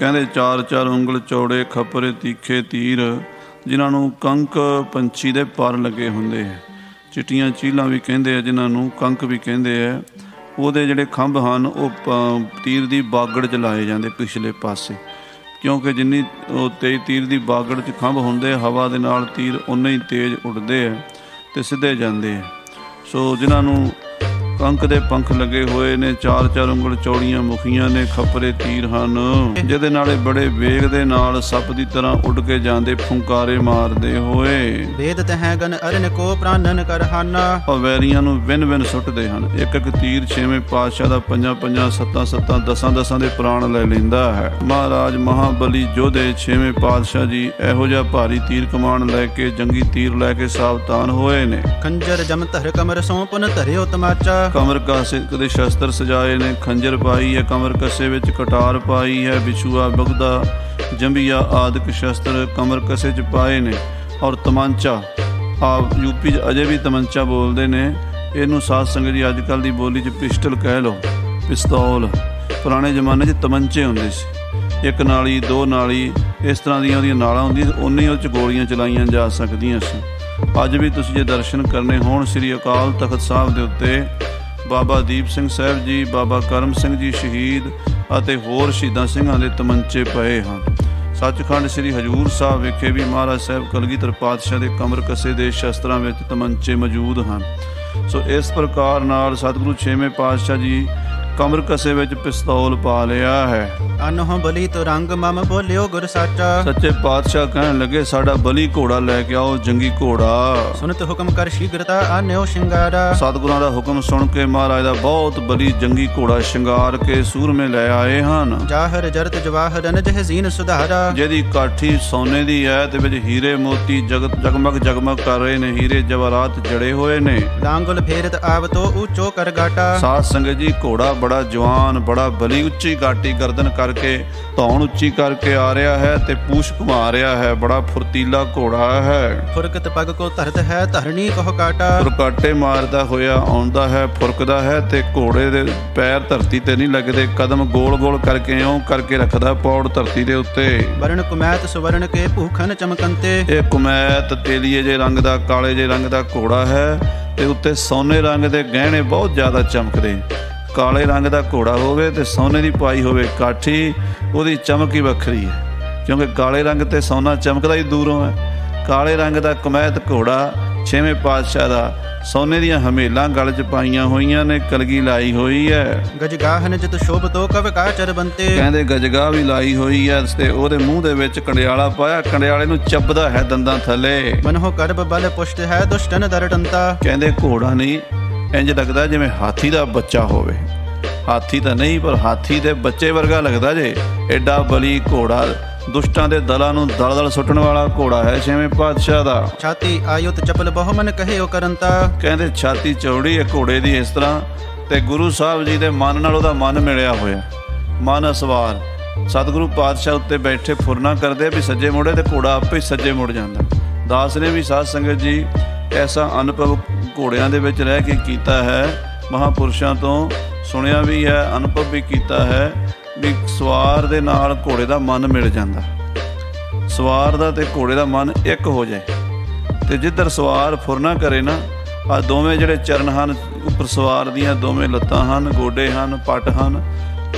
ਕਹਿੰਦੇ 4-4 ਉਂਗਲ ਚੌੜੇ ਖੱਪਰੇ ਤਿੱਖੇ ਤੀਰ, ਜਿਨ੍ਹਾਂ ਨੂੰ ਕੰਕ ਪੰਛੀ ਦੇ ਪਰ ਲੱਗੇ ਹੁੰਦੇ ਹੈ। ਚਿੱਟੀਆਂ ਚੀਲਾਂ ਵੀ ਕਹਿੰਦੇ ਆ, ਜਿਨ੍ਹਾਂ ਨੂੰ ਕੰਕ ਵੀ ਕਹਿੰਦੇ ਆ। ਉਹਦੇ ਜਿਹੜੇ ਖੰਭ ਹਨ ਉਹ ਤੀਰ ਦੀ ਬਾਗੜ 'ਚ ਲਾਏ ਜਾਂਦੇ ਪਿਛਲੇ ਪਾਸੇ, ਕਿਉਂਕਿ ਜਿੰਨੀ ਉਹ ਤੀਰ ਦੀ ਬਾਗੜ 'ਚ ਖੰਭ ਹੁੰਦੇ, ਹਵਾ ਦੇ ਨਾਲ ਤੀਰ ਉਨੇ ਹੀ ਤੇਜ਼ ਉੱਡਦੇ ਆ ਅਤੇ ਸਿੱਧੇ ਜਾਂਦੇ ਆ। ਸੋ ਜਿਨ੍ਹਾਂ ਨੂੰ ਕੰਕ ਦੇ ਪੰਖ ਲੱਗੇ ਹੋਏ ਨੇ, 4-4 ਉਂਗਲ ਚੌੜੀਆਂ ਮੁਖੀਆਂ ਨੇ, ਖੱਪਰੇ ਤੀਰ ਹਨ, ਜਿਹਦੇ ਨਾਲ ਬੜੇ ਵੇਗ ਦੇ ਨਾਲ ਸੱਪ ਦੀ ਤਰ੍ਹਾਂ ਉੱਡ ਕੇ ਜਾਂਦੇ, ਫੁੰਕਾਰੇ ਮਾਰਦੇ ਹੋਏ। ਵੇਦ ਤਹਿ ਗਨ ਅਰਨ ਕੋ ਪ੍ਰਾਨਨ ਕਰ ਹਾਨਾ, ਵੈਰੀਆਂ ਨੂੰ ਵਿੰਨ ਸੁੱਟਦੇ ਹਨ। ਇੱਕ ਇੱਕ ਤੀਰ ਛੇਵੇਂ ਪਾਤਸ਼ਾਹ ਦਾ 5-5, 7-7, 10-10 ਦੇ ਪ੍ਰਾਣ ਲੈ ਲੈਂਦਾ ਹੈ। ਮਹਾਰਾਜ ਮਹਾਬਲੀ ਯੋਧੇ ਛੇਵੇਂ ਪਾਤਸ਼ਾਹ ਜੀ ਇਹੋ ਜਿਹਾ ਭਾਰੀ ਤੀਰ ਕਮਾਨ ਲੈ ਕੇ, ਜੰਗੀ ਤੀਰ ਲੈ ਕੇ ਸਾਵਧਾਨ ਹੋਏ ਨੇ। ਖੰਜਰ ਜਮ ਧਰ ਕਮਰ ਸੋਂ ਪੁਨ ਧਰਿਓ ਤਮਾਚਾ, ਕਮਰ ਕਾਸੇ ਦੇ ਸ਼ਸਤਰ ਸਜਾਏ ਨੇ। ਖੰਜਰ ਪਾਈ ਹੈ, ਕਮਰ ਕਸੇ ਵਿੱਚ ਕਟਾਰ ਪਾਈ ਹੈ, ਵਿਛੂਆ ਬਗਦਾ ਜੰਬੀਆ ਆਦਿਕ ਸ਼ਸਤਰ ਕਮਰ ਕਸੇ 'ਚ ਪਾਏ ਨੇ। ਔਰ ਤਮੰਚਾ, ਯੂਪੀ 'ਚ ਅਜੇ ਵੀ ਤਮੰਚਾ ਬੋਲਦੇ ਨੇ ਇਹਨੂੰ, ਸਾਧ ਸੰਗਤ ਜੀ ਅੱਜ ਕੱਲ੍ਹ ਦੀ ਬੋਲੀ 'ਚ ਪਿਸਟਲ ਕਹਿ ਲਓ, ਪਿਸਤੌਲ। ਪੁਰਾਣੇ ਜ਼ਮਾਨੇ 'ਚ ਤਮੰਚੇ ਹੁੰਦੇ ਸੀ, ਇੱਕ ਨਾਲੀ, ਦੋ ਨਾਲੀ, ਇਸ ਤਰ੍ਹਾਂ ਦੀਆਂ ਉਹਦੀਆਂ ਨਾਲਾਂ ਹੁੰਦੀਆਂ, ਉਨੀ ਉਹ 'ਚ ਗੋਲੀਆਂ ਚਲਾਈਆਂ ਜਾ ਸਕਦੀਆਂ ਸੀ। ਅੱਜ ਵੀ ਤੁਸੀਂ ਜੇ ਦਰਸ਼ਨ ਕਰਨੇ ਹੋਣ ਸ੍ਰੀ ਅਕਾਲ ਤਖਤ ਸਾਹਿਬ ਦੇ ਉੱਤੇ, ਬਾਬਾ ਦੀਪ ਸਿੰਘ ਸਾਹਿਬ ਜੀ, ਬਾਬਾ ਕਰਮ ਸਿੰਘ ਜੀ ਸ਼ਹੀਦ ਅਤੇ ਹੋਰ ਸ਼ਹੀਦਾਂ ਸਿੰਘਾਂ ਦੇ ਤਮੰਚੇ ਪਏ ਹਨ। ਸੱਚਖੰਡ ਸ੍ਰੀ ਹਜ਼ੂਰ ਸਾਹਿਬ ਵਿਖੇ ਵੀ ਮਹਾਰਾਜ ਸਾਹਿਬ ਕਲਗੀਧਰ ਪਾਤਸ਼ਾਹ ਦੇ ਕਮਰ ਕੱਸੇ ਦੇ ਸ਼ਸਤਰਾਂ ਵਿੱਚ ਤਮੰਚੇ ਮੌਜੂਦ ਹਨ। ਸੋ ਇਸ ਪ੍ਰਕਾਰ ਨਾਲ ਸਤਿਗੁਰੂ ਛੇਵੇਂ ਪਾਤਸ਼ਾਹ ਜੀ ਕਮਰ ਕਸੇ ਵਿੱਚ ਪਿਸਤੌਲ ਪਾ ਲਿਆ ਹੈ। ਅਨਹੁ ਬਲੀ ਤੋ ਰੰਗ ਮਮ ਬੋਲਿਓ ਗੁਰ ਸਾਚਾ, ਸੱਚੇ ਪਾਤਸ਼ਾਹ ਕਹਿਣ ਲੱਗੇ ਸਾਡਾ ਬਲੀ ਘੋੜਾ ਲੈ ਕੇ ਆਓ, ਜੰਗੀ ਘੋੜਾ। ਸੁਨਤ ਹੁਕਮ ਕਰ ਸ਼ੀਘਰਤਾ ਆਨਿਓ ਸ਼ਿੰਗਾਰਾ, ਸਤਿਗੁਰਾਂ ਦਾ ਹੁਕਮ ਸੁਣ ਕੇ ਮਹਾਰਾਜ ਦਾ ਬਹੁਤ ਬਲੀ ਜੰਗੀ ਘੋੜਾ ਸ਼ਿੰਗਾਰ ਕੇ ਸੂਰਮੇ ਲੈ ਆਏ ਹਨ। ਜਾਹਰ ਜਰਤ ਜਵਾਹਰਨ ਜਹਜ਼ੀਨ ਸੁਧਾਰਾ, ਜਿਹਦੀ ਕਾਠੀ ਸੋਨੇ ਦੀ ਹੈ ਤੇ ਵਿੱਚ ਹੀਰੇ ਮੋਤੀ ਜਗਮਗ ਕਰ ਰਹੇ ਨੇ, ਹੀਰੇ ਜਵਾਹਰਾਤ ਜੜੇ ਹੋਏ ਨੇ। ਲਾਂਗੁਲ ਫੇਰਤ ਆਵ ਤੋ ਉੱਚੋ ਕਰ ਗਾਟਾ, ਸਾਧ ਸੰਗਤ ਜੀ ਘੋੜਾ ਬੜਾ ਜਵਾਨ, ਬੜਾ ਬਲੀ, ਉੱਚੀ ਗਾਟੀ ਗਰਦਨ ਕਰਕੇ, ਧੌਣ ਉੱਚੀ ਕਰਕੇ ਆ ਰਿਹਾ ਹੈ ਤੇ ਪੂਛ ਘੁਮਾ ਰਿਹਾ ਹੈ। ਬੜਾ ਫੁਰਤੀਲਾ ਘੋੜਾ ਹੈ। ਫੁਰਕਤ ਪਗ ਕੋ ਧਰਤ ਹੈ ਧਰਣੀ ਕੋ ਕਾਟਾ, ਫੁਰਕਾਟੇ ਮਾਰਦਾ ਹੋਇਆ ਆਉਂਦਾ ਹੈ, ਫੁਰਕਦਾ ਹੈ ਤੇ ਘੋੜੇ ਦੇ ਪੈਰ ਧਰਤੀ ਤੇ ਨਹੀਂ ਲੱਗਦੇ, ਕਦਮ ਗੋਲ ਕਰਕੇ ਇਉਂ ਕਰਕੇ ਰੱਖਦਾ ਪੌੜ ਧਰਤੀ ਦੇ ਉੱਤੇ। ਵਰਣ ਕੁਮੈਤ ਸੁਵਰਨ ਕੇ ਭੂਖਨ ਚਮਕੰਤੇ, ਇਹ ਕੁਮੈਤ ਤੇਲੀਏ ਜੇ ਰੰਗ ਦਾ, ਕਾਲੇ ਜੇ ਰੰਗ ਦਾ ਘੋੜਾ ਹੈ ਤੇ ਉੱਤੇ ਸੋਨੇ ਰੰਗ ਦੇ ਗਹਿਣੇ ਬਹੁਤ ਜ਼ਿਆਦਾ ਚਮਕਦੇ। ਕਾਲੇ ਰੰਗ ਦਾ ਘੋੜਾ ਹੋਵੇ ਤੇ ਸੋਨੇ ਦੀ ਪਾਈ ਹੋਵੇ ਕਾਠੀ, ਉਹਦੀ ਚਮਕ ਹੀ ਵੱਖਰੀ ਹੈ, ਕਿਉਂਕਿ ਕਾਲੇ ਰੰਗ ਤੇ ਸੋਨਾ ਚਮਕਦਾ ਹੀ ਦੂਰੋਂ ਹੈ। ਕਾਲੇ ਰੰਗ ਦਾ ਕੁਮੈਤ ਘੋੜਾ ਛੇਵੇਂ ਪਾਤਸ਼ਾਹ ਦਾ, ਸੋਨੇ ਦੀਆਂ ਹਮੇਲਾਂ ਗਲ 'ਚ ਪਾਈਆਂ ਹੋਈਆਂ ਨੇ, ਕਲਗੀ ਲਾਈ ਹੋਈ ਹੈ। ਗਜਗਾਹਨ ਜਿਤ ਸ਼ੋਭ ਤੋ ਕਵ ਕਾਚਰ ਬੰਤੇ, ਕਹਿੰਦੇ ਗਜਗਾਹ ਵੀ ਲਾਈ ਹੋਈ ਹੈ ਤੇ ਉਹਦੇ ਮੂੰਹ ਦੇ ਵਿੱਚ ਕੰਡਿਆਲਾ ਪਾਇਆ, ਕੰਡਿਆਲੇ ਨੂੰ ਚੱਬਦਾ ਹੈ ਦੰਦਾਂ ਥੱਲੇ। ਮਨਹੁ ਕਰਬ ਬਲ ਪੁਸ਼ਟ ਹੈ ਦੁਸ਼ਟਨ ਦਰਟੰਤਾ, ਕਹਿੰਦੇ ਘੋੜਾ ਨਹੀਂ, ਇੰਝ ਲੱਗਦਾ ਜਿਵੇਂ ਹਾਥੀ ਦਾ ਬੱਚਾ ਹੋਵੇ। ਹਾਥੀ ਤਾਂ ਨਹੀਂ, ਪਰ ਹਾਥੀ ਦੇ ਬੱਚੇ ਵਰਗਾ ਲੱਗਦਾ ਜੇ। ਐਡਾ ਬਲੀ ਘੋੜਾ, ਦੁਸ਼ਟਾਂ ਦੇ ਦਲਾਂ ਨੂੰ ਦਲ ਸੁੱਟਣ ਵਾਲਾ ਘੋੜਾ ਹੈ ਛੇਵੇਂ ਪਾਤਸ਼ਾਹ ਦਾ। ਛਾਤੀ ਆਯੁਤ ਚਪਲ ਬਹੁ ਮਨ ਕਹਿਓ ਕਰੰਤਾ, ਕਹਿੰਦੇ ਛਾਤੀ ਚੌੜੀ ਹੈ ਘੋੜੇ ਦੀ ਇਸ ਤਰ੍ਹਾਂ, ਤੇ ਗੁਰੂ ਸਾਹਿਬ ਜੀ ਦੇ ਮਨ ਨਾਲ ਉਹਦਾ ਮਨ ਮਿਲਿਆ ਹੋਇਆ, ਮਨ ਅਸਵਾਰ। ਸਤਿਗੁਰੂ ਪਾਤਸ਼ਾਹ ਉੱਤੇ ਬੈਠੇ ਫੁਰਨਾ ਕਰਦੇ ਵੀ ਸੱਜੇ ਮੁੜੇ, ਤੇ ਘੋੜਾ ਆਪੇ ਹੀ ਸੱਜੇ ਮੁੜ ਜਾਂਦਾ। ਦਾਸ ਨੇ ਵੀ ਸਾਧ ਸੰਗਤ ਜੀ ਐਸਾ ਅਨੁਭਵ ਘੋੜਿਆਂ ਦੇ ਵਿੱਚ ਰਹਿ ਕੇ ਕੀਤਾ ਹੈ, ਮਹਾਂਪੁਰਸ਼ਾਂ ਤੋਂ ਸੁਣਿਆ ਵੀ ਹੈ, ਅਨੁਭਵ ਵੀ ਕੀਤਾ ਹੈ ਵੀ ਸਵਾਰ ਦੇ ਨਾਲ ਘੋੜੇ ਦਾ ਮਨ ਮਿਲ ਜਾਂਦਾ। ਸਵਾਰ ਦਾ ਤੇ ਘੋੜੇ ਦਾ ਮਨ ਇੱਕ ਹੋ ਜਾਏ, ਤੇ ਜਿੱਧਰ ਸਵਾਰ ਫੁਰਨਾ ਕਰੇ ਨਾ, ਆ ਦੋਵੇਂ ਜਿਹੜੇ ਚਰਨ ਹਨ ਉੱਪਰ ਸਵਾਰ ਦੀਆਂ, ਦੋਵੇਂ ਲੱਤਾਂ ਹਨ, ਗੋਡੇ ਹਨ, ਪੱਟ ਹਨ,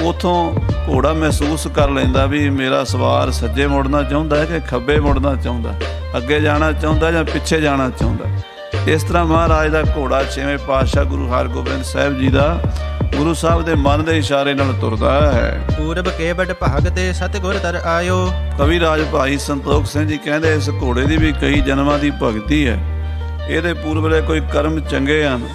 ਉਥੋਂ ਘੋੜਾ ਮਹਿਸੂਸ ਕਰ ਲੈਂਦਾ ਵੀ ਮੇਰਾ ਸਵਾਰ ਸੱਜੇ ਮੁੜਨਾ ਚਾਹੁੰਦਾ ਹੈ ਕਿ ਖੱਬੇ ਮੁੜਨਾ ਚਾਹੁੰਦਾ, ਅੱਗੇ ਜਾਣਾ ਚਾਹੁੰਦਾ ਜਾਂ ਪਿੱਛੇ ਜਾਣਾ ਚਾਹੁੰਦਾ। ਇਸ ਤਰ੍ਹਾਂ ਮਹਾਰਾਜ ਦਾ ਘੋੜਾ ਛੇਵੇਂ ਪਾਤਸ਼ਾਹ ਗੁਰੂ ਹਰਗੋਬਿੰਦ ਸਾਹਿਬ ਜੀ ਦਾ ਗੁਰੂ ਸਾਹਿਬ ਦੇ ਮਨ ਦੇ ਇਸ਼ਾਰੇ ਨਾਲ ਤੁਰਦਾ ਹੈ। ਪੂਰਬ ਕੇ ਬੜ ਭਾਗ ਤੇ ਸਤਿਗੁਰ ਦਰ ਆਇਓ, ਕਵੀ ਰਾਜ ਭਾਈ ਸੰਤੋਖ ਸਿੰਘ ਜੀ ਕਹਿੰਦੇ ਇਸ ਘੋੜੇ ਦੀ ਵੀ ਕਈ ਜਨਮਾਂ ਦੀ ਭਗਤੀ ਹੈ। ਇਹਦੇ ਪੂਰਬਲੇ ਕੋਈ ਕਰਮ ਚੰਗੇ ਹਨ,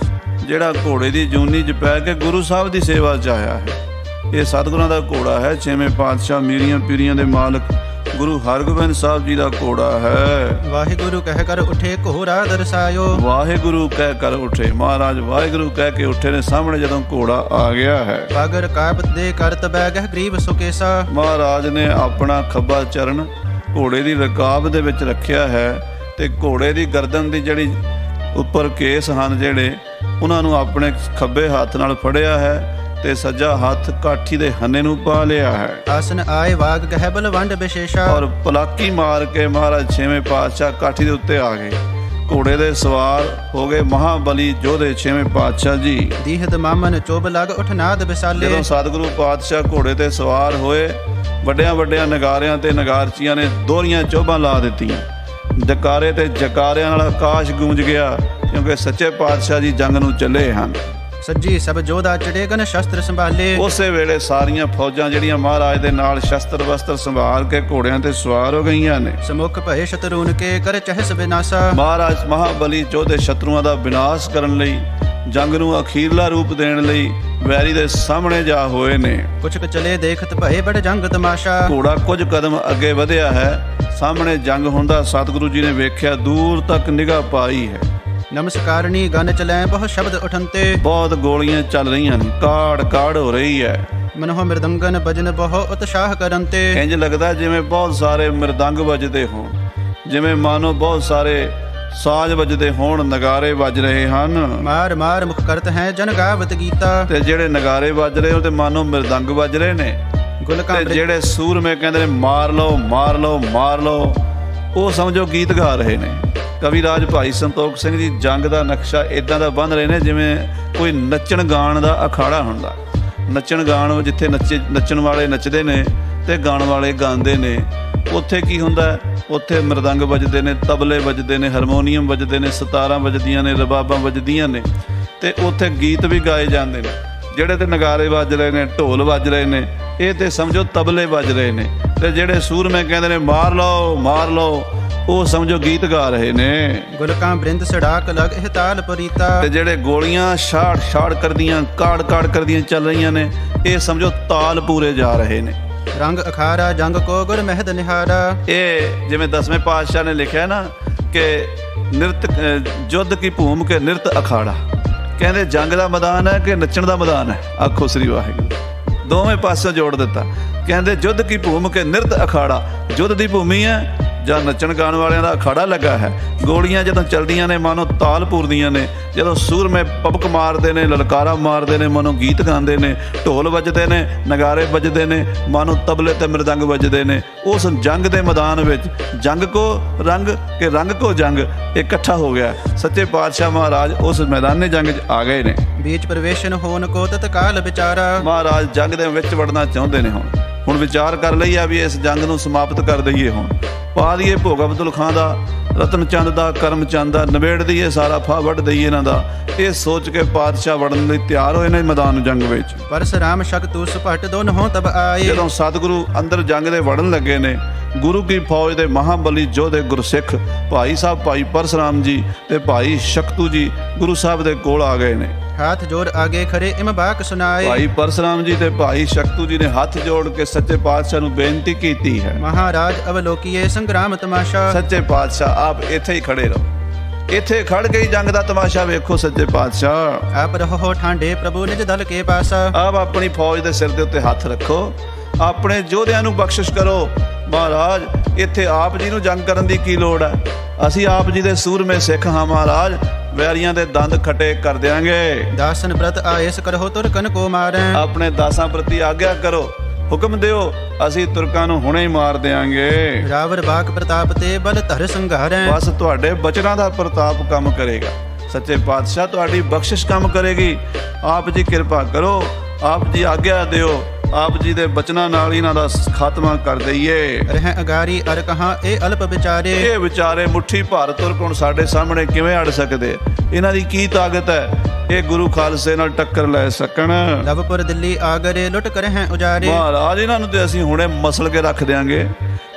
ਜਿਹੜਾ ਘੋੜੇ ਦੀ ਜੂਨੀ 'ਚ ਪੈ ਕੇ ਗੁਰੂ ਸਾਹਿਬ ਦੀ ਸੇਵਾ 'ਚ ਆਇਆ ਹੈ। ਇਹ ਸਤਿਗੁਰਾਂ ਦਾ ਘੋੜਾ ਹੈ। ਛੇਵੇਂ ਪਾਤਸ਼ਾਹ ਮੀਰੀਆਂ ਪੀਰੀਆਂ ਦੇ ਮਾਲਕ ਗੁਰੂ ਹਰਗੋਬਿੰਦ ਸਾਹਿਬ ਜੀ ਦਾ ਘੋੜਾ ਹੈ। ਵਾਹਿਗੁਰੂ ਕਹਿ ਕਰ ਉਠੇ ਘੋੜਾ ਦਰਸਾਇਓ, ਵਾਹਿਗੁਰੂ ਕਹਿ ਕਰ ਉਠੇ, ਮਹਾਰਾਜ ਵਾਹਿਗੁਰੂ ਕਹਿ ਕੇ ਉੱਠੇ ਨੇ ਸਾਹਮਣੇ ਜਦੋਂ ਘੋੜਾ ਆ ਗਿਆ ਹੈ। ਪਾਗਰ ਕਾਬਤ ਦੇ ਕਰਤ ਬੈ ਗਹਿ ਗਰੀਬ ਸੁਕੇਸਾ, ਮਹਾਰਾਜ ਨੇ ਆਪਣਾ ਖੱਬਾ ਚਰਨ ਘੋੜੇ ਦੀ ਰਕਾਬ ਦੇ ਵਿੱਚ ਰੱਖਿਆ ਹੈ, ਤੇ ਘੋੜੇ ਦੀ ਗਰਦਨ ਦੀ ਜਿਹੜੀ ਉੱਪਰ ਕੇਸ ਹਨ ਜਿਹੜੇ, ਉਹਨਾਂ ਨੂੰ ਆਪਣੇ ਖੱਬੇ ਹੱਥ ਨਾਲ ਫੜਿਆ ਹੈ, ਤੇ ਸੱਜਾ ਹੱਥ ਕਾਠੀ ਦੇ ਹੰਨੇ ਨੂੰ ਪਾ ਲਿਆ ਹੈ। ਆਸਨ ਆਏ ਵਾਗ ਗਹਿ ਬਲਵੰਡ ਵਿਸ਼ੇਸ਼ਾ। ਔਰ ਪਲਾਕੀ ਮਾਰ ਕੇ ਮਹਾਰਾਜ ਛੇਵੇਂ ਪਾਤਸ਼ਾਹ ਕਾਠੀ ਦੇ ਉੱਤੇ ਆ ਗਏ। ਘੋੜੇ ਦੇ ਸਵਾਰ ਹੋ ਗਏ ਮਹਾਬਲੀ ਯੋਧੇ ਛੇਵੇਂ ਪਾਤਸ਼ਾਹ ਜੀ। ਦੀਹਦ ਮਾਮਨ ਚੋਬ ਲਗ ਉਠ ਨਾਦ ਵਿਸਾਲੇ। ਜਦੋਂ ਸਤਿਗੁਰੂ ਪਾਤਸ਼ਾਹ ਘੋੜੇ ਤੇ ਸਵਾਰ ਹੋਏ, ਵੱਡਿਆਂ ਵੱਡਿਆਂ ਨਗਾਰਿਆਂ ਤੇ ਨਗਾਰਚੀਆਂ ਨੇ ਦੋਹਰੀਆਂ ਚੋਬਾਂ ਲਾ ਦਿੱਤੀਆਂ। ਜਕਾਰੇ ਤੇ ਜਕਾਰਿਆਂ ਨਾਲ ਆਕਾਸ਼ ਗੂੰਜ ਗਿਆ, ਕਿਉਂਕਿ ਸੱਚੇ ਪਾਤਸ਼ਾਹ ਜੀ ਜੰਗ ਨੂੰ ਚੱਲੇ ਹਨ। ਸੱਜੀ ਸਭ ਜੋਧਾ ਚੜੇ ਗਨ ਸ਼ਸਤਰ ਸੰਭਾਲੇ। ਉਸੇ ਵੇਲੇ ਸਾਰੀਆਂ ਫੌਜਾਂ ਜਿਹੜੀਆਂ ਮਹਾਰਾਜ ਦੇ ਨਾਲ ਸ਼ਸਤਰ ਵਸਤਰ ਸੰਭਾਲ ਕੇ ਘੋੜਿਆਂ ਤੇ ਸਵਾਰ ਹੋ ਗਈਆਂ ਨੇ। ਸਮੁਖ ਭਏ ਸ਼ਤਰੂਨ ਕੇ ਕਰ ਚਹਿਸ ਵਿਨਾਸ਼ਾ। ਮਹਾਰਾਜ ਮਹਾਬਲੀ ਯੋਧੇ ਸ਼ਤਰੂਆਂ ਦਾ ਵਿਨਾਸ਼ ਕਰਨ ਲਈ, ਜੰਗ ਨੂੰ ਅਖੀਰਲਾ ਰੂਪ ਦੇਣ ਲਈ ਵੈਰੀ ਦੇ ਸਾਹਮਣੇ ਜਾ ਹੋਏ ਨੇ। ਕੁਛ ਚਲੇ ਦੇਖਤ ਭਏ ਬੜ ਜੰਗ ਤਮਾਸ਼ਾ। ਘੋੜਾ ਕੁਝ ਕਦਮ ਅੱਗੇ ਵਧਿਆ ਹੈ, ਸਾਹਮਣੇ ਜੰਗ ਹੁੰਦਾ ਸਤਿਗੁਰੂ ਜੀ ਨੇ ਵੇਖਿਆ, ਦੂਰ ਤੱਕ ਨਿਗਾਹ ਪਾਈ ਹੈ। ਨਮਸਕਾਰਨੀ ਗਨ ਚਲੈ ਬਹੁ ਸ਼ਬਦ ਉਠੰਤੇ। ਬਹੁਤ ਗੋਲੀਆਂ ਚੱਲ ਰਹੀਆਂ ਨੇ, ਕਾੜ ਕਾੜ ਹੋ ਰਹੀ ਹੈ। ਮਨੋਹ ਮਿਰਦੰਗਨ ਭਜਨ ਬਹੁ ਉਤਸ਼ਾਹ ਕਰੰਤੇ। ਇੰਜ ਲੱਗਦਾ ਜਿਵੇਂ ਬਹੁਤ ਸਾਰੇ ਮਿਰਦੰਗ ਵੱਜਦੇ ਹੋਣ, ਜਿਵੇਂ ਮਾਨੋ ਬਹੁਤ ਸਾਰੇ ਸਾਜ਼ ਵੱਜਦੇ ਹੋਣ, ਨਗਾਰੇ ਵੱਜ ਰਹੇ ਹਨ। ਮਾਰ ਮਾਰ ਮੁਖ ਕਰਤ ਹੈ ਜਨ ਗਾਵਤ ਗੀਤਾ। ਤੇ ਜਿਹੜੇ ਨਗਾਰੇ ਵੱਜ ਰਹੇ ਹੋ ਤੇ ਮਾਨੋ ਮਿਰਦੰਗ ਵੱਜ ਰਹੇ ਨੇ। ਤੇ ਜਿਹੜੇ ਸੂਰਮੇ ਕਹਿੰਦੇ ਨੇ ਮਾਰ ਲਓ ਮਾਰ ਲਓ ਮਾਰ ਲਓ, ਉਹ ਸਮਝੋ ਗੀਤ ਗਾ ਰਹੇ ਨੇ। ਕਵੀ ਰਾਜ ਭਾਈ ਸੰਤੋਖ ਸਿੰਘ ਜੀ ਜੰਗ ਦਾ ਨਕਸ਼ਾ ਇੱਦਾਂ ਦਾ ਬੰਨ੍ਹ ਰਹੇ ਨੇ ਜਿਵੇਂ ਕੋਈ ਨੱਚਣ ਗਾਣ ਦਾ ਅਖਾੜਾ ਹੁੰਦਾ। ਨੱਚਣ ਗਾਣ ਜਿੱਥੇ ਨੱਚਣ ਵਾਲੇ ਨੱਚਦੇ ਨੇ ਤੇ ਗਾਣ ਵਾਲੇ ਗਾਉਂਦੇ ਨੇ, ਉੱਥੇ ਕੀ ਹੁੰਦਾ? ਉੱਥੇ ਮਰਦੰਗ ਵੱਜਦੇ ਨੇ, ਤਬਲੇ ਵੱਜਦੇ ਨੇ, ਹਾਰਮੋਨੀਅਮ ਵੱਜਦੇ ਨੇ, ਸਤਾਰਾਂ ਵੱਜਦੀਆਂ ਨੇ, ਰਬਾਬਾਂ ਵੱਜਦੀਆਂ ਨੇ, ਤੇ ਉੱਥੇ ਗੀਤ ਵੀ ਗਾਏ ਜਾਂਦੇ ਨੇ। ਜਿਹੜੇ ਤੇ ਨਗਾਰੇ ਵੱਜ ਰਹੇ ਨੇ, ਢੋਲ ਵੱਜ ਰਹੇ ਨੇ, ਇਹ ਤੇ ਸਮਝੋ ਤਬਲੇ ਵੱਜ ਰਹੇ ਨੇ। ਤੇ ਜਿਹੜੇ ਸੂਰਮੇ ਕਹਿੰਦੇ ਨੇ ਮਾਰ ਲਓ ਮਾਰ ਲਓ, ਉਹ ਸਮਝੋ ਗੀਤ ਗਾ ਰਹੇ ਨੇ। ਗੁਲਕਾਂ ਬ੍ਰਿੰਦ ਸੜਾਕ ਲਗ ਇਹ ਤਾਲ ਪਰੀਤਾ। ਤੇ ਜਿਹੜੇ ਗੋਲੀਆਂ ਛਾੜ ਛਾੜ ਕਰਦੀਆਂ, ਕਾੜ ਕਾੜ ਕਰਦੀਆਂ ਚੱਲ ਰਹੀਆਂ ਨੇ, ਇਹ ਸਮਝੋ ਤਾਲ ਪੂਰੇ ਜਾ ਰਹੇ ਨੇ। ਰੰਗ ਅਖਾਰਾ ਜੰਗ ਕੋ ਗੁਰ ਮਹਿਦ ਨਿਹਾਰਾ। ਇਹ ਜਿਵੇਂ 10ਵੇਂ ਪਾਤਸ਼ਾਹ ਨੇ ਲਿਖਿਆ ਨਾ ਕਿ ਨਿਰਤ ਯੁੱਧ ਕੀ ਭੂਮ ਕੇ ਨਿਰਤ ਅਖਾੜਾ। ਕਹਿੰਦੇ ਜੰਗ ਦਾ ਮੈਦਾਨ ਹੈ ਕਿ ਨੱਚਣ ਦਾ ਮੈਦਾਨ ਹੈ? ਆਖੋ ਸ੍ਰੀ ਵਾਹਿਗੁਰੂ। ਦੋਵੇਂ ਪਾਸੇ ਜੋੜ ਦਿੱਤਾ। ਕਹਿੰਦੇ ਯੁੱਧ ਕੀ ਭੂਮ ਕੇ ਨਿਰਤ ਅਖਾੜਾ, ਯੁੱਧ ਦੀ ਭੂਮੀ ਹੈ ਜਾਂ ਨੱਚਣ ਗਾਣ ਵਾਲਿਆਂ ਦਾ ਅਖਾੜਾ ਲੱਗਾ ਹੈ। ਗੋਲੀਆਂ ਜਦੋਂ ਚੱਲਦੀਆਂ ਨੇ ਮਾਨੋ ਤਾਲ ਪੂਰਦੀਆਂ ਨੇ, ਜਦੋਂ ਸੂਰਮੇ ਪਬਕ ਮਾਰਦੇ ਨੇ, ਲਲਕਾਰਾ ਮਾਰਦੇ ਨੇ, ਮਾਨੋ ਗੀਤ ਗਾਉਂਦੇ ਨੇ, ਢੋਲ ਵੱਜਦੇ ਨੇ, ਨਗਾਰੇ ਵੱਜਦੇ ਨੇ, ਮਾਨੋ ਤਬਲੇ ਤੇ ਮ੍ਰਿਦੰਗ ਵੱਜਦੇ ਨੇ। ਉਸ ਜੰਗ ਦੇ ਮੈਦਾਨ ਵਿੱਚ ਜੰਗ ਕੋ ਰੰਗ ਕਿ ਰੰਗ ਕੋ ਜੰਗ ਇਕੱਠਾ ਹੋ ਗਿਆ। ਸੱਚੇ ਪਾਤਸ਼ਾਹ ਮਹਾਰਾਜ ਉਸ ਮੈਦਾਨੇ ਜੰਗ 'ਚ ਆ ਗਏ ਨੇ। ਬੀਚ ਪ੍ਰਵੇਸ਼ਨ ਹੋਣ ਕੋ ਤਤਕਾਲ ਵਿਚਾਰਾ। ਮਹਾਰਾਜ ਜੰਗ ਦੇ ਵਿੱਚ ਵੜਨਾ ਚਾਹੁੰਦੇ ਨੇ। ਹੁਣ ਵਿਚਾਰ ਕਰ ਲਈ ਆ ਵੀ ਇਸ ਜੰਗ ਨੂੰ ਸਮਾਪਤ ਕਰ ਦਈਏ। ਹੁਣ ਪਾ ਦਈਏ ਭੋਗ ਅਬਦੁਲ ਖਾਂ ਦਾ, ਰਤਨ ਚੰਦ ਦਾ, ਕਰਮ ਚੰਦ ਦਾ, ਨਿਬੇੜ ਦਈਏ ਸਾਰਾ, ਫਾ ਵੱਢ ਦਈਏ ਇਹਨਾਂ ਦਾ। ਇਹ ਸੋਚ ਕੇ ਪਾਤਸ਼ਾਹ ਵੜਨ ਲਈ ਤਿਆਰ ਹੋਏ ਨੇ ਮੈਦਾਨ ਜੰਗ ਵਿੱਚ। ਪਰਸਰਾਮ ਸ਼ਕਤੂ ਸੁਭਟ ਦੋਨੋਂ ਤਬ ਆਏ। ਜਦੋਂ ਸਤਿਗੁਰੂ ਅੰਦਰ ਜੰਗ ਦੇ ਵੜਨ ਲੱਗੇ ਨੇ, ਗੁਰੂ ਕੀ ਫੌਜ ਦੇ ਮਹਾਬਲੀ ਯੋਧੇ ਗੁਰਸਿੱਖ ਭਾਈ ਸਾਹਿਬ ਭਾਈ ਪਰਸਰਾਮ ਜੀ ਤੇ ਭਾਈ ਸ਼ਕਤੂ ਜੀ ਗੁਰੂ ਸਾਹਿਬ ਦੇ ਕੋਲ ਆ ਗਏ ਨੇ। ਹੱਥ ਜੋੜ ਆਗੇ ਖੜੇ ਇਮ ਬਾਕ ਸੁਣਾਏ। ਭਾਈ ਪਰਸਰਾਮ ਜੀ ਤੇ ਭਾਈ ਸ਼ਕਤੂ ਜੀ ਨੇ ਹੱਥ ਜੋੜ ਕੇ ਸੱਚੇ ਪਾਤਸ਼ਾਹ ਨੂੰ ਬੇਨਤੀ ਕੀਤੀ ਹੈ। ਮਹਾਰਾਜ ਅਵਲੋਕੀਏ ਸੰਗਰਾਮ ਤਮਾਸ਼ਾ। ਸੱਚੇ ਪਾਤਸ਼ਾਹ ਆਪ ਇੱਥੇ ਹੀ ਖੜੇ ਰਹੋ, ਇੱਥੇ ਖੜ ਕੇ ਜੰਗ ਦਾ ਤਮਾਸ਼ਾ ਵੇਖੋ। ਸੱਚੇ ਪਾਤਸ਼ਾਹ ਆਪ ਰਹੋ ਠਾਂਡੇ ਪ੍ਰਭੂ ਨਿਜ ਦਲ ਕੇ ਪਾਸਾ। ਆਪ ਆਪਣੀ ਫੌਜ ਦੇ ਸਿਰ ਦੇ ਉੱਤੇ ਹੱਥ ਰੱਖੋ, ਆਪਣੇ ਯੋਧਿਆਂ ਨੂੰ ਬਖਸ਼ਿਸ਼ ਕਰੋ। ਮਹਾਰਾਜ ਇੱਥੇ ਆਪ ਜੀ ਨੂੰ ਜੰਗ ਕਰਨ ਦੀ ਕੀ ਲੋੜ ਹੈ? ਅਸੀਂ ਆਪ ਜੀ ਦੇ ਸੂਰਮੇ ਸਿੱਖ ਹਾਂ ਮਹਾਰਾਜ, ਵੈਰੀਆਂ ਦੇ ਦੰਦ ਖੱਟੇ ਕਰ ਦਿਆਂਗੇ। ਦਾਸਨ ਪ੍ਰਤ ਆਇਸ ਕਰੋ ਤੁਰਕਨ ਕੋ ਮਾਰੈ। ਆਪਣੇ ਦਾਸਾਂ ਪ੍ਰਤੀ ਆਗਿਆ ਕਰੋ, ਹੁਕਮ ਦਿਓ, ਅਸੀਂ ਤੁਰਕਾਂ ਨੂੰ ਹੁਣੇ ਹੀ ਮਾਰ ਦਿਆਂਗੇ। ਰਾਵਰ ਬਾਕ ਪ੍ਰਤਾਪ ਤੇ ਬਲ ਧਰ ਸੰਘਾਰੈ। ਬਸ ਤੁਹਾਡੇ ਬਚਨਾਂ ਦਾ ਪ੍ਰਤਾਪ ਕੰਮ ਕਰੇਗਾ। ਸੱਚੇ ਪਾਤਸ਼ਾਹ ਤੁਹਾਡੀ ਬਖਸ਼ਿਸ਼ ਕੰਮ ਕਰੇਗੀ। ਆਪ ਜੀ ਕਿਰਪਾ ਕਰੋ, ਆਪ ਜੀ ਆਗਿਆ ਦਿਓ, ਆਪ ਜੀ ਦੇ ਬਚਨਾਂ ਨਾਲ ਇਹਨਾਂ ਦਾ ਖਾਤਮਾ ਕਰ ਦਈਏ। ਰਹਿ ਅਗਾਰੀ ਅਰ ਕਹਾਂ ਇਹ ਅਲਪ ਵਿਚਾਰੇ। ਇਹ ਵਿਚਾਰੇ ਮੁੱਠੀ ਭਰ ਤੁਰਕ ਹੁਣ ਸਾਡੇ ਸਾਹਮਣੇ ਕਿਵੇਂ ਅੜ ਸਕਦੇ? ਇਹਨਾਂ ਦੀ ਕੀ ਤਾਕਤ ਹੈ ਇਹ ਗੁਰੂ ਖਾਲਸੇ ਨਾਲ ਟੱਕਰ ਲੈ ਸਕਣ? ਲਵਪੁਰ ਦਿੱਲੀ ਆਗਰੇ ਲੁੱਟ ਕਰ ਹੈ ਉਜਾਰੇ। ਮਹਾਰਾਜ ਇਹਨਾਂ ਨੂੰ ਤੇ ਅਸੀਂ ਹੁਣੇ ਮਸਲ ਕੇ ਰੱਖ ਦਿਆਂਗੇ।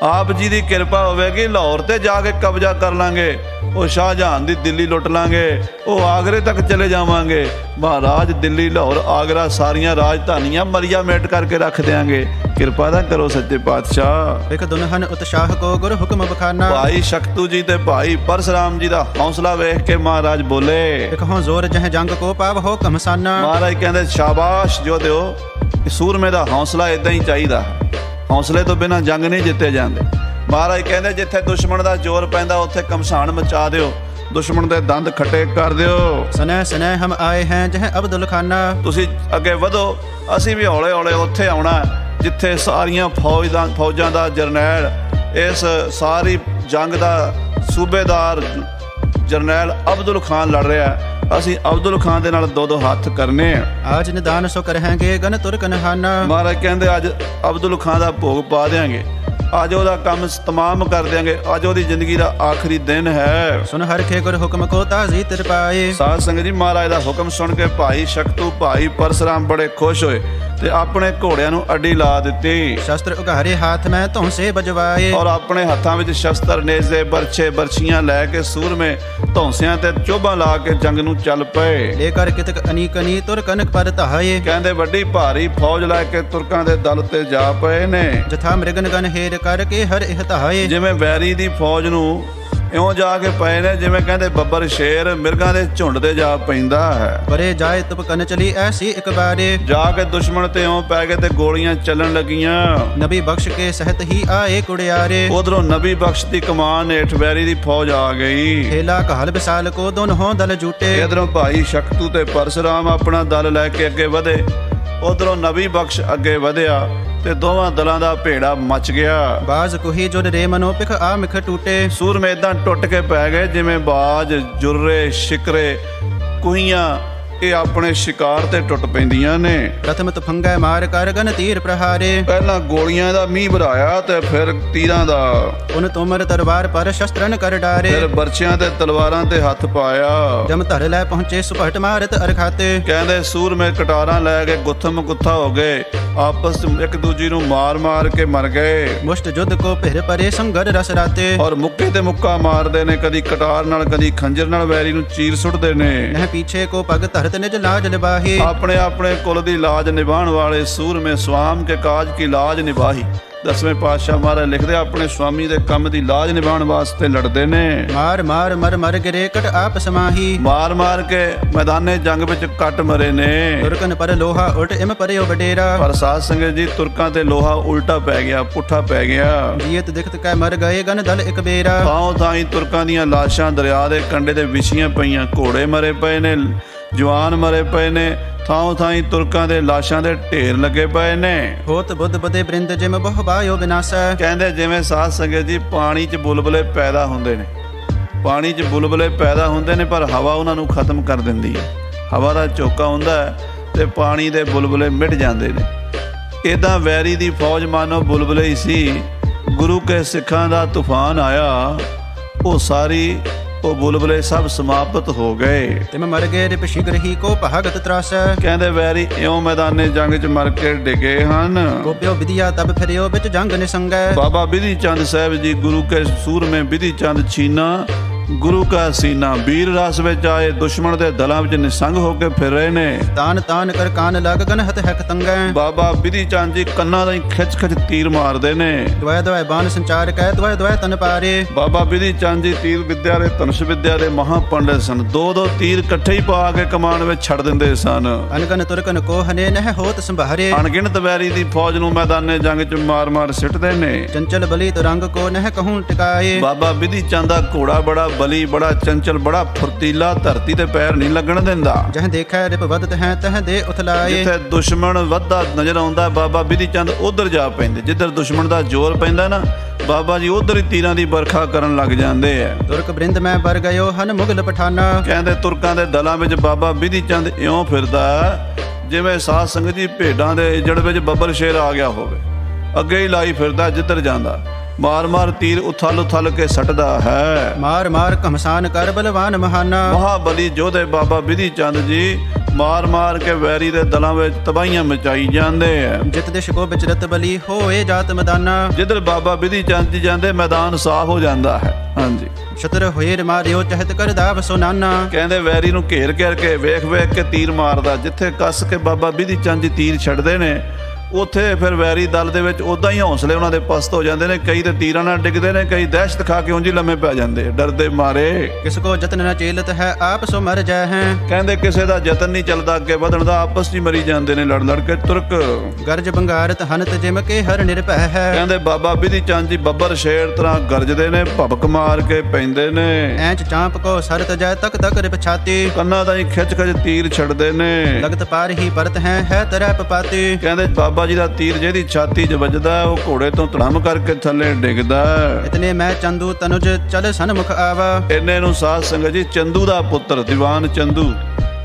ਆਪ ਜੀ ਦੀ ਕਿਰਪਾ ਹੋਵੇਗੀ, ਲਾਹੌਰ ਤੇ ਜਾ ਕੇ ਕਬਜ਼ਾ ਕਰ ਲਾਂਗੇ, ਉਹ ਸ਼ਾਹਜਹਾਨ ਦੀ ਦਿੱਲੀ ਲੁੱਟ ਲਾਂਗੇ, ਉਹ ਆਗਰੇ ਤੱਕ ਚਲੇ ਜਾਵਾਂਗੇ। ਮਹਾਰਾਜ ਦਿੱਲੀ ਲਾਹੌਰ ਆਗਰਾ ਸਾਰੀਆਂ ਰਾਜਧਾਨੀਆਂ ਮਰੀਆ ਮੇਟ ਕਰਕੇ ਰੱਖ ਦਿਆਂਗੇ। ਕਿਰਪਾ ਤਾਂ ਕਰੋ ਸੱਚੇ ਪਾਤਸ਼ਾਹ। ਇੱਕ ਦੁਨਹਨ ਉਤਸ਼ਾਹ ਕੋ ਗੁਰ ਹੁਕਮ ਬਖਾਨਾ। ਭਾਈ ਸ਼ਕਤੂ ਜੀ ਤੇ ਭਾਈ ਪਰਸਰਾਮ ਜੀ ਦਾ ਹੌਸਲਾ ਵੇਖ ਕੇ ਮਹਾਰਾਜ ਬੋਲੇ, ਇੱਕ ਹੋਂ ਜ਼ੋਰ ਜਹ ਜੰਗ ਕੋ ਪਾਵ ਹੋ ਕਮਸਾਨਾ। ਮਹਾਰਾਜ ਕਹਿੰਦੇ ਸ਼ਾਬਾਸ਼ ਜੋ ਦਿਓ, ਸੂਰਮੇ ਦਾ ਹੌਸਲਾ ਇਦਾਂ ਹੀ ਚਾਹੀਦਾ। ਹੌਸਲੇ ਤੋਂ ਬਿਨਾਂ ਜੰਗ ਨਹੀਂ ਜਿੱਤੇ ਜਾਂਦੇ। ਮਹਾਰਾਜ ਕਹਿੰਦੇ ਜਿੱਥੇ ਦੁਸ਼ਮਣ ਦਾ ਜ਼ੋਰ ਪੈਂਦਾ ਉੱਥੇ ਘਮਸਾਨ ਮਚਾ ਦਿਓ, ਦੁਸ਼ਮਣ ਦੇ ਦੰਦ ਖੱਟੇ ਕਰ ਦਿਓ। ਸਨੈ ਸਨੈ ਹਮ ਆਏ ਹੈ ਜਹ ਅਬਦੁਲ ਖਾਨਾ। ਤੁਸੀਂ ਅੱਗੇ ਵਧੋ, ਅਸੀਂ ਵੀ ਹੌਲੇ ਹੌਲੇ ਉੱਥੇ ਆਉਣਾ ਜਿੱਥੇ ਸਾਰੀਆਂ ਫੌਜਾਂ ਦਾ ਜਰਨੈਲ, ਇਸ ਸਾਰੀ ਜੰਗ ਦਾ ਸੂਬੇਦਾਰ ਜਰਨੈਲ ਅਬਦੁਲ ਖਾਨ ਲੜ ਰਿਹਾ। ਅਸੀਂ ਅਬਦੁਲ ਖਾਨ ਦੇ ਨਾਲ ਦੋ ਦੋ ਹੱਥ ਕਰਨੇ ਆ। ਆਜ ਨਿਦਾਨ ਸੋ ਕਰਹਾਂਗੇ ਗਨ ਤੁਰਕ ਨਹਾਨਾ। ਮਹਾਰਾਜ ਕਹਿੰਦੇ ਅੱਜ ਅਬਦੁਲ ਖਾਨ ਦਾ ਭੋਗ ਪਾ ਦਿਆਂਗੇ, ਅੱਜ ਉਹਦਾ ਕੰਮ ਤਮਾਮ ਕਰ ਦਿਆਂਗੇ, ਅੱਜ ਉਹਦੀ ਜ਼ਿੰਦਗੀ ਦਾ ਆਖਰੀ ਦਿਨ ਹੈ। ਸੁਨ ਹਰਖੇ ਗੁਰ ਹੁਕਮ ਕੋ ਤਾਜ਼ੀ ਤਿਰ ਪਾਏ। ਸਾਧ ਸੰਗਤ ਜੀ, ਮਹਾਰਾਜ ਦਾ ਹੁਕਮ ਸੁਣ ਕੇ ਭਾਈ ਸ਼ਕਤੂ, ਭਾਈ ਪਰਸਰਾਮ ਬੜੇ ਖੁਸ਼ ਹੋਏ ਤੇ ਆਪਣੇ ਘੋੜਿਆਂ ਨੂੰ ਅੱਡੀ ਲਾ ਦਿੱਤੀ। ਸ਼ਸਤਰ ਉਘਾਰੇ ਹਾਥ ਮੈਂ ਧੌਂਸੇ ਬਜਵਾਏ। ਔਰ ਆਪਣੇ ਹੱਥਾਂ ਵਿੱਚ ਸ਼ਸਤਰ, ਨੇਜ਼ੇ, ਬਰਛੇ, ਬਰਛੀਆਂ ਲੈ ਕੇ ਸੂਰਮੇ ਧੌਂਸਿਆਂ ਤੇ ਚੋਭਾਂ ਲਾ ਕੇ ਜੰਗ ਨੂੰ ਚੱਲ ਪਏ। ਲੈ ਕਰ ਕਿਤਕ ਅਨੀਕਨੀ ਤੁਰ ਕਨਕ ਪਰ ਧਾਏ। ਕਹਿੰਦੇ ਵੱਡੀ ਭਾਰੀ ਫੌਜ ਲੈ ਕੇ ਤੁਰਕਾਂ ਦੇ ਦਲ ਤੇ ਜਾ ਪਏ ਨੇ। ਜਥਾ ਮ੍ਰਿਗਨ ਗਨ ਹੇਰ ਕਰਕੇ ਹਰ ਇਹ ਧਾਏ। ਜਿਵੇਂ ਵੈਰੀ ਦੀ ਫੌਜ ਨੂੰ ਇਉਂ ਜਾ ਕੇ ਪਏ ਨੇ ਜਿਵੇਂ ਕਹਿੰਦੇ ਬੱਬਰ ਸ਼ੇਰ ਮਿਰਗਾਂ ਦੇ ਝੁੰਡ ਤੇ ਜਾ ਪੈਂਦਾ ਹੈ। ਪਰੇ ਜਾਏ ਤੁਪ ਕਨ ਚਲੀ ਐਸੀ ਇੱਕ ਬਾਰੇ। ਜਾ ਕੇ ਦੁਸ਼ਮਣ ਤੇ ਇਉਂ ਪੈ ਗਏ ਤੇ ਗੋਲੀਆਂ ਚੱਲਣ ਲੱਗੀਆਂ। ਨਬੀ ਬਖਸ਼ ਕੇ ਸਹਿਤ ਹੀ ਆਏ ਕੁੜਿਆਰੇ। ਉਧਰੋਂ ਨਬੀ ਬਖਸ਼ ਦੀ ਕਮਾਨ ਹੇਠ ਵੈਰੀ ਦੀ ਫੌਜ ਆ ਗਈ। ਹੇਲਾ ਕਹਲ ਵਿਸਾਲ ਕੋ ਦੋਨੋਂ ਦਲ ਜੂਟੇ। ਇਧਰੋਂ ਭਾਈ ਸ਼ਕਤੂ ਤੇ ਪਰਸਰਾਮ ਆਪਣਾ ਦਲ ਲੈ ਕੇ ਅੱਗੇ ਵਧੇ, ਉਧਰੋਂ ਨਬੀ ਬਖਸ਼ ਅੱਗੇ ਵਧਿਆ ਤੇ ਦੋਵਾਂ ਦਲਾਂ ਦਾ ਭੇੜਾ ਮਚ ਗਿਆ। ਬਾਜ਼ ਕੋਹੀ ਜੁਰ ਰੇ ਮਨੋ ਪਿਖ ਆ ਮਿਖ ਟੂਟੇ। ਸੂਰਮੇ ਏਦਾਂ ਟੁੱਟ ਕੇ ਪੈ ਗਏ ਜਿਵੇਂ ਬਾਜ, ਜੁਰਰੇ, ਸ਼ਿਕਰੇ, ਕੁਹੀਆਂ ਇਹ ਆਪਣੇ ਸ਼ਿਕਾਰ ਤੇ ਟੁੱਟ ਪੈਂਦੀਆਂ ਨੇ। ਪ੍ਰਥਮ ਤਫੰਗਾ ਮਾਰ ਕਰ ਗਨ ਤੀਰ ਪ੍ਰਹਾਰੇ। ਪਹਿਲਾਂ ਗੋਲੀਆਂ ਦਾ ਮੀਂਹ ਵਰਾਇਆ ਤੇ ਫਿਰ ਤੀਰਾਂ ਦਾ। ਉਨ ਤੁਮਰ ਤਰਵਾਰ ਪਰ ਸ਼ਸਤਰਨ ਕਰ ਡਾਰੇ। ਫਿਰ ਬਰਛਿਆਂ ਤੇ ਤਲਵਾਰਾਂ ਤੇ ਹੱਥ ਪਾਇਆ। ਜਮ ਧਰ ਲੈ ਪਹੁੰਚੇ ਸੁਭਟ ਮਾਰਤ ਅਰਖਾਤੇ। ਕਹਿੰਦੇ ਸੂਰਮੇ ਕਟਾਰਾਂ ਲੈ ਕੇ ਗੁੱਥਮ ਗੁੱਥਾ ਹੋ ਗਏ, ਆਪਸ ਇੱਕ ਦੂਜੀ ਨੂੰ ਮਾਰ ਮਾਰ ਕੇ ਮਰ ਗਏ। ਮੁਸ਼ਟ ਜੁੱਧ ਕੋ ਭਿਰ ਪਰੇ ਸੰਗਰ ਰਸ ਰਾਤੇ। ਔਰ ਮੁੱਕੇ ਤੇ ਮੁੱਕਾ ਮਾਰਦੇ ਨੇ, ਕਦੀ ਕਟਾਰ ਨਾਲ ਕਦੀ ਖੰਜਰ ਨਾਲ ਵੈਰੀ ਨੂੰ ਚੀਰ ਸੁੱਟਦੇ ਨੇ। ਨਹਿ ਪੀਛੇ ਕੋ ਪਗ ਧਰਤ ਨਿਜ ਲਾਜ ਨਿਭਾਹੀ। ਆਪਣੇ ਆਪਣੇ ਕੁਲ ਦੀ ਲਾਜ ਨਿਭਾਉਣ ਵਾਲੇ ਸੂਰਮੇ ਸਵਾਮ ਕੇ ਕਾਜ ਕੀ ਲਾਜ ਨਿਭਾਹੀ। 10ਵੇਂ ਪਾਤਸ਼ਾਹ ਮਹਾਰਾਜ ਲਿਖਦੇ ਆਪਣੇ ਸਵਾਮੀ ਦੇ ਕੰਮ ਦੀ ਲਾਜ ਨਿਭਾਉਣ ਵਾਸਤੇ ਲੜਦੇ ਨੇ। ਮਾਰ ਮਾਰ ਮਰ ਮਰ ਗਿਰੇ ਕਟ ਆਪ ਸਮਾਹੀ। ਮਾਰ ਮਾਰ ਕੇ ਮੈਦਾਨੇ ਜੰਗ ਵਿੱਚ ਕੱਟ ਮਰੇ ਨੇ। ਤੁਰਕਨ ਪਰ ਲੋਹਾ ਉਲਟ ਇਮ ਪਰਿਓ ਵਡੇਰਾ। ਪਰ ਸਾਧ ਸੰਗਤ ਜੀ, ਤੁਰਕਾਂ ਤੇ ਲੋਹਾ ਉਲਟਾ ਪੈ ਗਿਆ, ਪੁੱਠਾ ਪੈ ਗਿਆ। ਜੀਤ ਦਿਖਤ ਕੈ ਮਰ ਗਏ ਗਨ ਦਲ ਇੱਕ ਬੇਰਾ। ਥਾਂ ਥਾਈਂ ਤੁਰਕਾਂ ਦੀਆਂ ਲਾਸ਼ਾਂ ਦਰਿਆ ਦੇ ਕੰਢੇ ਤੇ ਵਿਛੀਆਂ ਪਈਆਂ। ਘੋੜੇ ਮਰੇ ਪਏ ਨੇ, ਜਵਾਨ ਮਰੇ ਪਏ ਨੇ, ਥਾਂ ਥਾਈਂ ਤੁਰਕਾਂ ਦੇ ਲਾਸ਼ਾਂ ਦੇ ਢੇਰ ਲੱਗੇ ਪਏ ਨੇ। ਹੋਤ ਬੁੱਧ ਬਦੇ ਬ੍ਰਿੰਦ ਜਿਮ ਬਹੁ ਬਾਇਓ ਵਿਨਾਸ਼ਾ। ਕਹਿੰਦੇ ਜਿਵੇਂ ਸਾਧ ਸੰਗਤ ਜੀ ਪਾਣੀ 'ਚ ਬੁਲਬੁਲੇ ਪੈਦਾ ਹੁੰਦੇ ਨੇ, ਪਾਣੀ 'ਚ ਬੁਲਬੁਲੇ ਪੈਦਾ ਹੁੰਦੇ ਨੇ ਪਰ ਹਵਾ ਉਹਨਾਂ ਨੂੰ ਖਤਮ ਕਰ ਦਿੰਦੀ ਹੈ। ਹਵਾ ਦਾ ਝੋਕਾ ਹੁੰਦਾ ਹੈ ਤੇ ਪਾਣੀ ਦੇ ਬੁਲਬੁਲੇ ਮਿਟ ਜਾਂਦੇ ਨੇ। ਇੱਦਾਂ ਵੈਰੀ ਦੀ ਫੌਜ ਮਾਨੋ ਬੁਲਬੁਲੇ ਹੀ ਸੀ। ਗੁਰੂ ਕੇ ਸਿੱਖਾਂ ਦਾ ਤੂਫਾਨ ਆਇਆ, ਉਹ ਸਾਰੀ ਉਹ ਬੁਲਬੁਲੇ ਸਭ ਸਮਾਪਤ ਹੋ ਗਏ। ਤਿਮ ਮਰ ਗਏ ਰਿਪ ਸ਼ੀਘਰ ਹੀ ਕੋ ਭਾਗਤ ਤਰਾਸੈ। ਕਹਿੰਦੇ ਵੈਰੀ ਇਉਂ ਮੈਦਾਨੇ ਜੰਗ 'ਚ ਮਰ ਕੇ ਡਿੱਗੇ ਹਨ। ਗੋਪਿਓ ਵਿਦਿਆ ਤਬ ਫਿਰਿਓ ਵਿੱਚ ਜੰਗ ਨਿਸੰਗੈ। ਬਾਬਾ ਬਿਧੀ ਚੰਦ ਸਾਹਿਬ ਜੀ ਗੁਰੂ ਕੇ ਸੂਰਮੇ ਬਿਧੀ ਚੰਦ ਛੀਨਾ ਗੁਰੂ ਕਾ ਸੀਨਾ ਵੀਰ ਰਸ ਵਿੱਚ ਆਏ ਦੁਸ਼ਮਣ ਦੇ ਦਲਾਂ ਵਿੱਚ ਨਿਸੰਗ ਹੋ ਕੇ ਫਿਰ ਰਹੇ ਨੇ। ਤਾਨ ਤਾਨ ਕਰ ਕਾਨ ਲੱਗ ਗਨ ਹਤ ਹੈ ਕਤੰਗੈ। ਬਾਬਾ ਬਿਧੀ ਚੰਦ ਜੀ ਕੰਨਾਂ ਦਾ ਖਿੱਚ ਖਿੱਚ ਤੀਰ ਮਾਰਦੇ ਨੇ। ਦਵਾਇ ਦਵਾਇ ਬਾਣ ਸੰਚਾਰ ਕੈ ਦਵਾਇ ਦਵਾਇ ਤਨ ਪਾਰੇ। ਬਾਬਾ ਬਿਧੀ ਚੰਦ ਜੀ ਤੀਰ ਵਿਦਿਆ ਦੇ ਧਨੁਸ਼ ਵਿਦਿਆ ਦੇ ਮਹਾ ਪੰਡਿਤ ਸਨ। ਦੋ ਦੋ ਤੀਰ ਇਕੱਠੇ ਹੀ ਪਾ ਕੇ ਕਮਾਨ ਵਿੱਚ ਛੱਡ ਦਿੰਦੇ ਸਨ। ਅਨਗਨ ਤੁਰਕਨ ਕੋ ਹਨੇ ਨਹਿ ਹੋਤ ਸੰਭਾਰੇ। ਅਣਗਿਣਤ ਵੈਰੀ ਦੀ ਫੌਜ ਨੂੰ ਮੈਦਾਨੇ ਜੰਗ 'ਚ ਮਾਰ ਮਾਰ ਸਿੱਟਦੇ ਨੇ। ਚੰਚਲ ਬਲੀ ਤਰੰਗ ਕੋ ਨਹਿ ਕਹੂੰ ਟਿਕਾਏ। ਬਾਬਾ ਬਿਧੀ ਚੰਦ ਦਾ ਘੋੜਾ ਬੜਾ ਬਲੀ, ਬੜਾ ਚੰਚਲ, ਬੜਾ ਫੁਰਤੀਲਾ, ਧਰਤੀ ਤੇ ਪੈਰ ਨਹੀਂ ਲੱਗਣ ਦਿੰਦਾ। ਜਹ ਦੇਖੈ ਰਿਪ ਵਧਤ ਹੈ ਤਹ ਦੇ ਉਥਲਾਏ। ਜਿੱਥੇ ਦੁਸ਼ਮਣ ਵੱਧਦਾ ਨਜ਼ਰ ਆਉਂਦਾ ਬਾਬਾ ਬਿਧੀ ਚੰਦ ਉਧਰ ਜਾ ਪੈਂਦੇ। ਜਿੱਧਰ ਦੁਸ਼ਮਣ ਦਾ ਜ਼ੋਰ ਪੈਂਦਾ ਨਾ ਬਾਬਾ ਜੀ ਉਧਰ ਹੀ ਤੀਰਾਂ ਦੀ ਵਰਖਾ ਕਰਨ ਲੱਗ ਜਾਂਦੇ ਆ। ਤੁਰਕ ਬ੍ਰਿੰਦ ਮੈਂ ਬਰ ਗਇਓ ਹਨ ਮੁਗਲ ਪਠਾਨਾ। ਕਹਿੰਦੇ ਤੁਰਕਾਂ ਦੇ ਦਲਾਂ ਵਿੱਚ ਬਾਬਾ ਬਿਧੀ ਚੰਦ ਇਉਂ ਫਿਰਦਾ ਜਿਵੇਂ ਸਾਧ ਸੰਗਤ ਜੀ ਭੇਡਾਂ ਦੇ ਜੜ ਵਿੱਚ ਬੱਬਰ ਸ਼ੇਰ ਆ ਗਿਆ ਹੋਵੇ। ਅੱਗੇ ਹੀ ਲਾਈ ਫਿਰਦਾ, ਜਿੱਧਰ ਜਾਂਦਾ ਮਾਰ ਮਾਰ ਤੀਰ ਉਥਲ ਉਥਲ ਕੇ ਸੱਟਦਾ ਹੈ। ਮਾਰ ਮਾਰ ਘਮਸਾਨ ਕਰ ਬਲਵਾਨ ਮਹਾਨਾ। ਮਹਾਬਲੀ ਯੋਧੇ ਬਾਬਾ ਬਿਧੀ ਚੰਦ ਜੀ ਮਾਰ ਮਾਰ ਕੇ ਵੈਰੀ ਦੇ ਦਲਾਂ ਵਿੱਚ ਤਬਾਹੀਆਂ ਮਚਾਈ ਜਾਂਦੇ ਆ। ਜਿਤ ਦਿਸ਼ ਕੋ ਵਿਚਰਤ ਬਲੀ ਹੋਏ ਜਾਤ ਮੈਦਾਨਾ। ਜਿੱਧਰ ਬਾਬਾ ਬਿਧੀ ਚੰਦ ਜੀ ਜਾਂਦੇ ਮੈਦਾਨ ਸਾਫ਼ ਹੋ ਜਾਂਦਾ ਹੈ। ਹਾਂਜੀ, ਛਤਰ ਹੋਏ ਮਾਰਿਓ ਚਹਿਤ ਕਰਦਾ ਵਸੋ ਨਾਨਾ। ਕਹਿੰਦੇ ਵੈਰੀ ਨੂੰ ਘੇਰ ਘੇਰ ਕੇ ਵੇਖ ਵੇਖ ਕੇ ਤੀਰ ਮਾਰਦਾ। ਜਿੱਥੇ ਕੱਸ ਕੇ ਬਾਬਾ ਬਿਧੀ ਚੰਦ ਜੀ ਤੀਰ ਛੱਡਦੇ ਨੇ ਉੱਥੇ ਫਿਰ ਵੈਰੀ ਦਲ ਦੇ ਵਿੱਚ ਉਦਾਂ ਹੀ ਹੌਸਲੇ ਉਹਨਾਂ ਦੇ ਪਸਤ ਹੋ ਜਾਂਦੇ ਨੇ। ਕਈ ਤੇ ਤੀਰਾਂ ਨਾਲ ਡਿੱਗਦੇ ਨੇ, ਕਈ ਦਹਿਸ਼ਤ ਖਾ ਕੇ ਉਂਝ ਹੀ ਲੰਮੇ ਪੈ ਜਾਂਦੇ ਡਰਦੇ ਮਾਰੇ। ਕਿਸ ਕੋ ਯਤਨ ਨ ਚੇਲਤ ਹੈ ਆਪ ਸੋ ਮਰ ਜਾਏ ਹੈ। ਕਹਿੰਦੇ ਕਿਸੇ ਦਾ ਯਤਨ ਨਹੀਂ ਚੱਲਦਾ ਅੱਗੇ ਵਧਣ ਦਾ, ਆਪਸ 'ਚ ਮਰੀ ਜਾਂਦੇ ਨੇ ਲੜ ਲੜ ਕੇ ਤੁਰਕ। ਗਰਜ ਬੰਗਾਰਤ ਹਨਤ ਜਿਮ ਕੇ ਹਰ ਨਿਰਭੈ ਹੈ। ਕਹਿੰਦੇ ਬਾਬਾ ਬਿਧੀ ਚੰਦ ਜੀ ਬੱਬਰ ਸ਼ੇਰ ਤਰ੍ਹਾਂ ਗਰਜਦੇ ਨੇ, ਭਬਕ ਮਾਰ ਕੇ ਪੈਂਦੇ ਨੇ। ਐਂਚ ਚਾਂਪ ਕੋ ਸਰਤ ਜਾਏ ਤੱਕ ਤੱਕ ਰਿਪ ਛਾਤੀ। ਕੰਨਾਂ ਦਾ ਹੀ ਖਿੱਚ ਖਿੱਚ ਤੀਰ ਛੱਡਦੇ ਨੇ। ਲਗਤ ਪਾਰ ਹੀ ਪਰਤ ਹੈ ਤਰੈ ਪਪਾਤੀ। ਕਹਿੰਦੇ ਬਾਬਾ ਜੀ ਦਾ ਤੀਰ ਜਿਹਦੀ ਛਾਤੀ 'ਚ ਵੱਜਦਾ ਉਹ ਘੋੜੇ ਤੋਂ ਧੜਮ ਕਰਕੇ ਥੱਲੇ ਡਿੱਗਦਾ। ਇਤਨੇ ਮੈਂ ਚੰਦੂ ਤਨੁਜ ਚਲ ਸਨਮੁਖ ਆਵਾ। ਇੰਨੇ ਨੂੰ ਸਾਧ ਸੰਗਤ ਜੀ ਚੰਦੂ ਦਾ ਪੁੱਤਰ ਦੀਵਾਨ ਚੰਦੂ,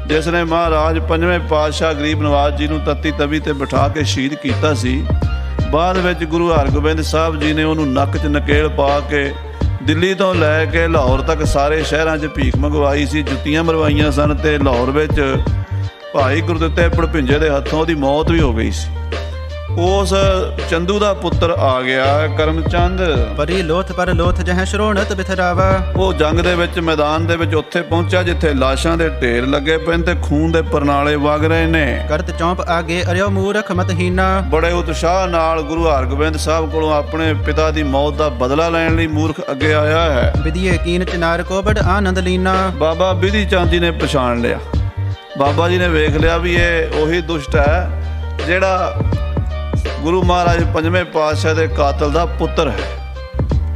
ਜਿਸ ਨੇ ਮਹਾਰਾਜ ਪੰਜਵੇਂ ਪਾਤਸ਼ਾਹ ਗਰੀਬ ਨਵਾਜ ਜੀ ਨੂੰ ਤੱਤੀ ਤਵੀ ਤੇ ਬਿਠਾ ਕੇ ਸ਼ਹੀਦ ਕੀਤਾ ਸੀ, ਬਾਅਦ ਵਿੱਚ ਗੁਰੂ ਹਰਗੋਬਿੰਦ ਸਾਹਿਬ ਜੀ ਨੇ ਉਹਨੂੰ ਨੱਕ 'ਚ ਨਕੇਲ ਪਾ ਕੇ ਦਿੱਲੀ ਤੋਂ ਲੈ ਕੇ ਲਾਹੌਰ ਤੱਕ ਸਾਰੇ ਸ਼ਹਿਰਾਂ 'ਚ ਭੀਖ ਮੰਗਵਾਈ ਸੀ, ਜੁੱਤੀਆਂ ਮਰਵਾਈਆਂ ਸਨ ਤੇ ਲਾਹੌਰ ਵਿੱਚ ਭਾਈ ਗੁਰਦਿੱਤੇ ਭੜਭਿੰਜੇ ਦੇ ਹੱਥੋਂ ਉਹਦੀ ਮੌਤ ਵੀ ਹੋ ਗਈ ਸੀ। ਉਸ ਚੰਦੂ ਦਾ ਪੁੱਤਰ ਆ ਗਿਆ ਕਰਮਚੰਦ। ਪਰੀ ਲੋਥ ਪਰ ਲੋਥ ਜਹ ਸ਼ਰੋਣਤ ਬਿਥਰਾਵਾ। ਉਹ ਜੰਗ ਦੇ ਵਿੱਚ ਮੈਦਾਨ ਦੇ ਵਿੱਚ ਉੱਥੇ ਪਹੁੰਚਿਆ ਜਿੱਥੇ ਲਾਸ਼ਾਂ ਦੇ ਢੇਰ ਲੱਗੇ ਪਏ ਤੇ ਖੂਨ ਦੇ ਪਰਨਾਲੇ ਵਗ ਰਹੇ ਨੇ। ਕਰਤ ਚੌਂਪ ਆਗੇ ਅਰਿਓ ਮੂਰਖ ਮਤਹੀਨਾ। ਬੜੇ ਉਤਸ਼ਾਹ ਨਾਲ ਗੁਰੂ ਹਰਗੋਬਿੰਦ ਸਾਹਿਬ ਕੋਲੋਂ ਆਪਣੇ ਪਿਤਾ ਦੀ ਮੌਤ ਦਾ ਬਦਲਾ ਲੈਣ ਲਈ ਮੂਰਖ ਅੱਗੇ ਆਇਆ ਹੈ। ਵਿਧੀਏ ਕੀਨ ਚਨਾਰ ਕੋ ਬੜ ਆਨੰਦ ਲੀਨਾ। ਬਾਬਾ ਬਿਧੀ ਚੰਦ ਜੀ ਨੇ ਪਛਾਣ ਲਿਆ। ਬਾਬਾ ਜੀ ਨੇ ਵੇਖ ਲਿਆ ਵੀ ਇਹ ਉਹੀ ਦੁਸ਼ਟ ਹੈ ਜਿਹੜਾ ਗੁਰੂ ਮਹਾਰਾਜ ਪੰਜਵੇਂ ਪਾਤਸ਼ਾਹ ਦੇ ਕਾਤਲ ਦਾ ਪੁੱਤਰ ਹੈ,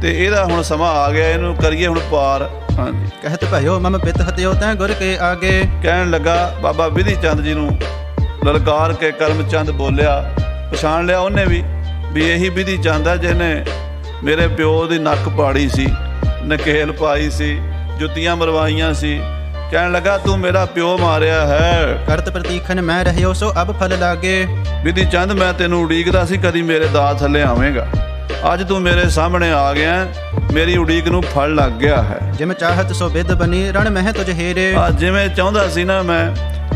ਤੇ ਇਹਦਾ ਹੁਣ ਸਮਾਂ ਆ ਗਿਆ, ਇਹਨੂੰ ਕਰੀਏ ਹੁਣ ਪਾਰ। ਹਾਂਜੀ। ਕਹਿਤ ਭਇਓ ਮਮ ਪਿਤ ਹਤਿਓ ਤੈ ਗੁਰ ਕੇ ਆਗੇ। ਕਹਿਣ ਲੱਗਾ ਬਾਬਾ ਬਿਧੀ ਚੰਦ ਜੀ ਨੂੰ ਲਲਕਾਰ ਕੇ ਕਰਮਚੰਦ ਬੋਲਿਆ, ਪਛਾਣ ਲਿਆ ਉਹਨੇ ਵੀ ਇਹੀ ਬਿਧੀ ਚੰਦ ਹੈ ਜਿਹਨੇ ਮੇਰੇ ਪਿਓ ਦੀ ਨੱਕ ਪਾੜੀ ਸੀ, ਨਕੇਲ ਪਾਈ ਸੀ, ਜੁੱਤੀਆਂ ਮਰਵਾਈਆਂ ਸੀ। ਕਹਿਣ ਲੱਗਾ ਤੂੰ ਮੇਰਾ ਪਿਓ ਮਾਰਿਆ ਹੈ। ਕਰਤ ਪ੍ਰਤੀਖਨ ਮੈਂ ਰਹਿਓ ਸੋ ਅਬ ਫਲ ਲਾਗੇ। ਬਿਧੀ ਚੰਦ ਮੈਂ ਤੈਨੂੰ ਉਡੀਕਦਾ ਸੀ ਕਦੀ ਮੇਰੇ ਦਾਅ ਥੱਲੇ ਆਵੇਂਗਾ, ਅੱਜ ਤੂੰ ਮੇਰੇ ਸਾਹਮਣੇ ਆ ਗਿਆ, ਮੇਰੀ ਉਡੀਕ ਨੂੰ ਫਲ ਲੱਗ ਗਿਆ ਹੈ। ਜਿਵੇਂ ਚਾਹਤ ਸੋ ਬਿਦ ਬਣੀ ਰਣ ਮਹਿ ਤੁਝ ਹੇਰੇ। ਜਿਵੇਂ ਚਾਹੁੰਦਾ ਸੀ ਨਾ ਮੈਂ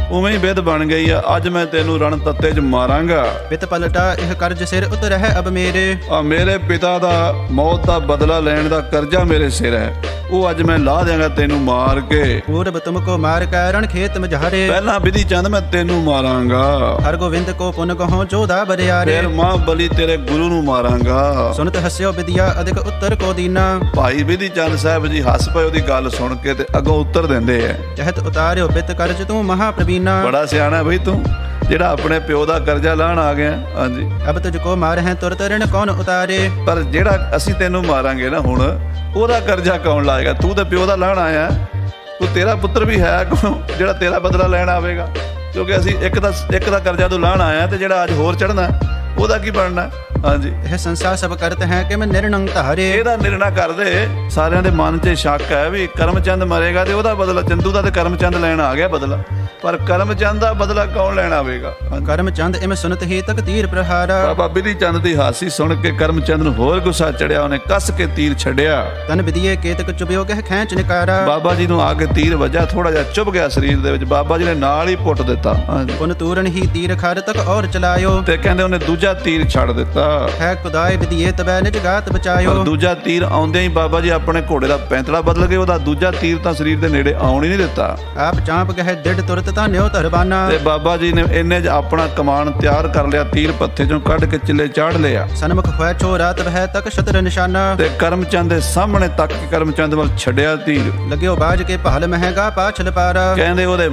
ਉਵੇਂ ਹੀ ਬਿਦ ਬਣ ਗਈ ਆ, ਅੱਜ ਮੈਂ ਤੈਨੂੰ ਰਣ ਤੱਤੇ 'ਚ ਮਾਰਾਂਗਾ। ਪਿਤ ਪਲਟਾ ਇਹ ਕਰਜ਼ ਸਿਰ ਉਤਰ ਹੈ ਅਬ ਮੇਰੇ। ਮੇਰੇ ਪਿਤਾ ਦਾ ਮੌਤ ਦਾ ਬਦਲਾ ਲੈਣ ਦਾ ਕਰਜ਼ਾ ਮੇਰੇ ਸਿਰ ਹੈ, ਉਹ ਅੱਜ ਮੈਂ ਲਾਹ ਦਿਆਂਗਾ ਤੈਨੂੰ ਮਾਰ ਕੇ। ਪੂਰਬ ਤੁਮ ਕੋ ਮਾਰ ਕੈ ਰਣ ਖੇਤ ਮਝਾਰੇ। ਪਹਿਲਾਂ ਬਿਧੀ ਚੰਦ ਮੈਂ ਤੈਨੂੰ ਮਾਰਾਂਗਾ। ਹਰਗੋਬਿੰਦ ਕੋ ਪੁਨ ਕਹੋ ਜੋਧਾ ਬਰਿਆਰੇ। ਫਿਰ ਮਾਂ ਬਲੀ ਤੇਰੇ ਗੁਰੂ ਨੂੰ ਮਾਰਾਂਗਾ। ਸੁਨਤ ਹਸਿਓ ਵਿਦਿਆ ਅਧਿਕ ਉੱਤਰ ਕੋ ਦੀਨਾ। ਭਾਈ ਬਿਧੀ ਚੰਦ ਸਾਹਿਬ ਜੀ ਹੱਸ ਪਏ ਉਹਦੀ ਗੱਲ ਸੁਣ ਕੇ ਤੇ ਅੱਗੋਂ ਉੱਤਰ ਦਿੰਦੇ ਐ। ਚਹਤ ਉਤਾਰਿਓ ਪਿਤ ਕਰਜ਼ ਤੂੰ ਮਹਾ ਪ੍ਰਵੀਨਾ। ਬੜਾ ਸਿਆਣਾ ਬਈ ਤੂੰ ਜਿਹੜਾ ਆਪਣੇ ਪਿਓ ਦਾ ਕਰਜ਼ਾ ਲਾਣ ਆ ਗਿਆ। ਹਾਂਜੀ। ਅਬ ਤੁਝ ਕੋ ਮਾਰ ਹੈ ਤੁਰਤ ਰਿਣ ਕੌਣ ਉਤਾਰੇ। ਪਰ ਜਿਹੜਾ ਅਸੀਂ ਤੈਨੂੰ ਮਾਰਾਂਗੇ ਨਾ ਹੁਣ ਉਹਦਾ ਕਰਜ਼ਾ ਕੌਣ ਲਾਏਗਾ? ਤੂੰ ਤਾਂ ਪਿਓ ਦਾ ਲਾਣ ਆਇਆ, ਤੂੰ ਤੇਰਾ ਪੁੱਤਰ ਵੀ ਹੈ ਜਿਹੜਾ ਤੇਰਾ ਬਦਲਾ ਲੈਣ ਆਵੇਗਾ, ਕਿਉਂਕਿ ਅਸੀਂ ਇੱਕ ਦਾ ਕਰਜ਼ਾ ਤੂੰ ਲਾਣ ਆਇਆ ਤੇ ਜਿਹੜਾ ਅੱਜ ਹੋਰ ਚੜ੍ਹਨਾ ਉਹਦਾ ਕੀ ਬਣਨਾ? ਹਾਂਜੀ। ਇਹ ਸੰਸਾਰ ਸਭ ਕਰਤ ਹੈ ਕਿ ਮੈਂ ਨਿਰਣੰ ਧਾਰੇ। ਇਹਦਾ ਨਿਰਣਾ ਕਰਦੇ ਸਾਰਿਆਂ ਦੇ ਮਨ 'ਚ ਸ਼ੱਕ ਹੈ ਵੀ ਕਰਮਚੰਦ ਮਰੇਗਾ ਤੇ ਉਹਦਾ ਬਦਲਾ ਚੰਦੂ ਦਾ ਤੇ ਕਰਮਚੰਦ ਲੈਣ ਆ ਗਿਆ ਬਦਲਾ, ਪਰ ਕਰਮਚੰਦ ਦਾ ਬਦਲਾ ਕੌਣ ਲੈਣ ਆਵੇਗਾ? ਕਰਮਚੰਦ ਇਵੇਂ ਸੁਨਤ ਹੀ ਤੱਕ ਤੀਰ ਪ੍ਰਹਾਰਾ। ਬਾਬਾ ਬਿਧੀ ਚੰਦ ਦੀ ਹਾਸੀ ਸੁਣ ਕੇ ਕਰਮਚੰਦ ਨੂੰ ਹੋਰ ਗੁੱਸਾ ਚੜਿਆ, ਉਹਨੇ ਕੱਸ ਕੇ ਤੀਰ ਛੱਡਿਆ। ਤਨ ਵਿਧੀਏ ਕੇਤਕ ਚੁਭਿਓ ਕਹਿ ਖੈਂਚ ਨਿਕਾਰਾ। ਬਾਬਾ ਜੀ ਨੂੰ ਆ ਕੇ ਤੀਰ ਵੱਜਾ, ਥੋੜਾ ਜਿਹਾ ਚੁਭ ਗਿਆ ਸਰੀਰ ਦੇ ਵਿੱਚ, ਬਾਬਾ ਜੀ ਨੇ ਨਾਲ ਹੀ ਪੁੱਟ ਦਿੱਤਾ। ਪੁਨ ਤੂਰਨ ਹੀ ਤੀਰ ਖਰ ਤੱਕ ਔਰ ਚਲਾਇਓ। ਤੇ ਕਹਿੰਦੇ ਉਹਨੇ ਦੂਜਾ ਤੀਰ ਛੱਡ ਦਿੱਤਾ। ਹੈ ਖੁਦਾਏ ਵਿਧੀਏ ਤਬੈ ਨਿਜ ਗਾਤ ਬਚਾਇਓ। ਪਰ ਦੂਜਾ ਤੀਰ ਆਉਂਦੇ ਹੀ ਬਾਬਾ ਜੀ ਆਪਣੇ ਘੋੜੇ ਦਾ ਪੈਂਤੜਾ ਬਦਲ ਕੇ ਉਹਦਾ ਦੂਜਾ ਤੀਰ ਤਾਂ ਸਰੀਰ ਦੇ ਨੇੜੇ ਆਉਣ ਹੀ ਨਹੀਂ ਦਿੱਤਾ। ਆਪ ਚਾਂਪ ਗਏ ਡਿੱਡ ਤੁਰਤ ਤਾਂ ਨਿਉ ਧਰਬਾਨਾ। ਤੇ ਬਾਬਾ ਜੀ ਨੇ ਇੰਨੇ 'ਚ ਆਪਣਾ ਕਮਾਨ ਤਿਆਰ ਕਰ ਲਿਆ, ਤੀਰ ਪੱਥੇ 'ਚੋਂ ਕੱਢ ਕੇ ਚਿੱਲੇ ਚਾੜ ਲਿਆ। ਸਨਮੁਖ ਹੋਇ ਛੋਰਾ ਤਬਹਿ ਤੱਕ ਸ਼ਤਰ ਨਿਸ਼ਾਨਾ। ਤੇ ਕਰਮਚੰਦ ਦੇ ਸਾਹਮਣੇ ਤੱਕ ਕਰਮਚੰਦ ਵੱਲ ਛੱਡਿਆ ਤੀਰ। ਲੱਗਿਓ ਬਾਜ ਕੇ ਪਹਲ ਮਹਿੰਗਾ ਪਾਛਲ ਪਾਰਾ। ਕਹਿੰਦੇ ਉਹਦੇ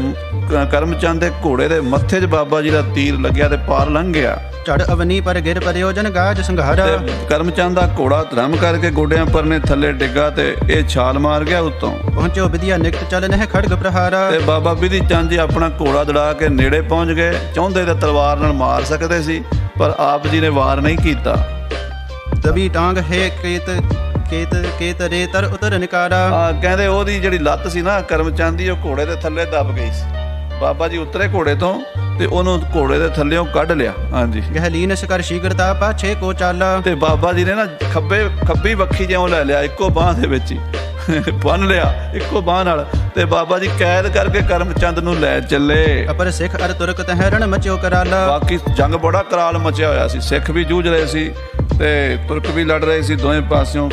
ਕਰਮਚੰਦ ਦੇ ਘੋੜੇ ਦੇ ਮੱਥੇ 'ਚ ਬਾਬਾ ਜੀ ਦਾ ਤੀਰ ਲੱਗਿਆ ਤੇ ਪਾਰ ਲੰਘ ਗਿਆ। ਝੜ ਅਵਨੀ ਪਰ ਗਿਰ ਪ੍ਰਯੋਜਨ ਗਾਜ ਸੰਘਾਰਾ। ਕਰਮਚੰਦ ਦਾ ਘੋੜਾ ਧਰਮ ਕਰਕੇ ਗੋਡਿਆਂ ਪਰਨੇ ਥੱਲੇ ਡਿੱਗਾ ਤੇ ਇਹ ਛਾਲ ਮਾਰ ਗਿਆ ਉੱਤੋਂ। ਪਹੁੰਚਿਓ ਵਿਧਿਆ ਨਿਕਟ ਚੱਲ ਨਹਿ ਖੜਗ ਪ੍ਰਹਾਰਾ। ਤੇ ਬਾਬਾ ਬਿਧੀ ਚੰਦ ਜੀ ਆਪਣਾ ਘੋੜਾ ਦੜਾ ਕੇ ਨੇੜੇ ਪਹੁੰਚ ਗਏ। ਚਾਹੁੰਦੇ ਤਾਂ ਤਲਵਾਰ ਨਾਲ ਮਾਰ ਸਕਦੇ ਸੀ, ਪਰ ਆਪ ਜੀ ਨੇ ਵਾਰ ਨਹੀਂ ਕੀਤਾ। ਦਬੀ ਟਾਂਗ ਹੈ ਕੇਤ ਰੇ ਤਰ ਉਤਰ ਨਿਕਾਰਾ। ਕਹਿੰਦੇ ਉਹਦੀ ਜਿਹੜੀ ਲੱਤ ਸੀ ਨਾ ਕਰਮਚੰਦ ਦੀ, ਉਹ ਘੋੜੇ ਦੇ ਥੱਲੇ ਦੱਬ ਗਈ ਸੀ। ਬਾਬਾ ਜੀ ਉਤਰੇ ਘੋੜੇ ਤੋਂ ਤੇ ਉਹਨੂੰ ਘੋੜੇ ਦੇ ਥੱਲਿਓਂ ਕੱਢ ਲਿਆ। ਹਾਂਜੀ। ਗਹਿਲੀਨ ਸ਼ਿਕਰ ਸ਼ੀਗਰਤਾ ਪਾਛੇ ਕੋ ਚਾਲਾ। ਤੇ ਬਾਬਾ ਜੀ ਨੇ ਨਾ ਖੱਬੀ ਵੱਖੀ ਜਿਉਂ ਲੈ ਲਿਆ, ਇੱਕੋ ਬਾਂਹ ਦੇ ਵਿੱਚ ਹੀ ਬੰਨ ਲਿਆ ਇੱਕੋ ਬਾਂਹ ਨਾਲ, ਤੇ ਬਾਬਾ ਜੀ ਕੈਦ ਕਰਕੇ ਕਰਮਚੰਦ ਨੂੰ ਲੈ ਚੱਲੇ। ਅਪਰ ਸਿੱਖ ਅਰ ਤੁਰਕ ਤਹਿ ਰਣ ਮਚਿਓ ਕਰਾਲਾ। ਬਾਕੀ ਜੰਗ ਬੜਾ ਕਰਾਲ ਮਚਿਆ ਹੋਇਆ ਸੀ, ਸਿੱਖ ਵੀ ਜੂਝ ਰਹੇ ਸੀ, ਤੇ ਤੁਰਕ ਵੀ ਲੜ ਰਹੇ ਸੀ ਦੋਵੇਂ ਪਾਸਿਓਂ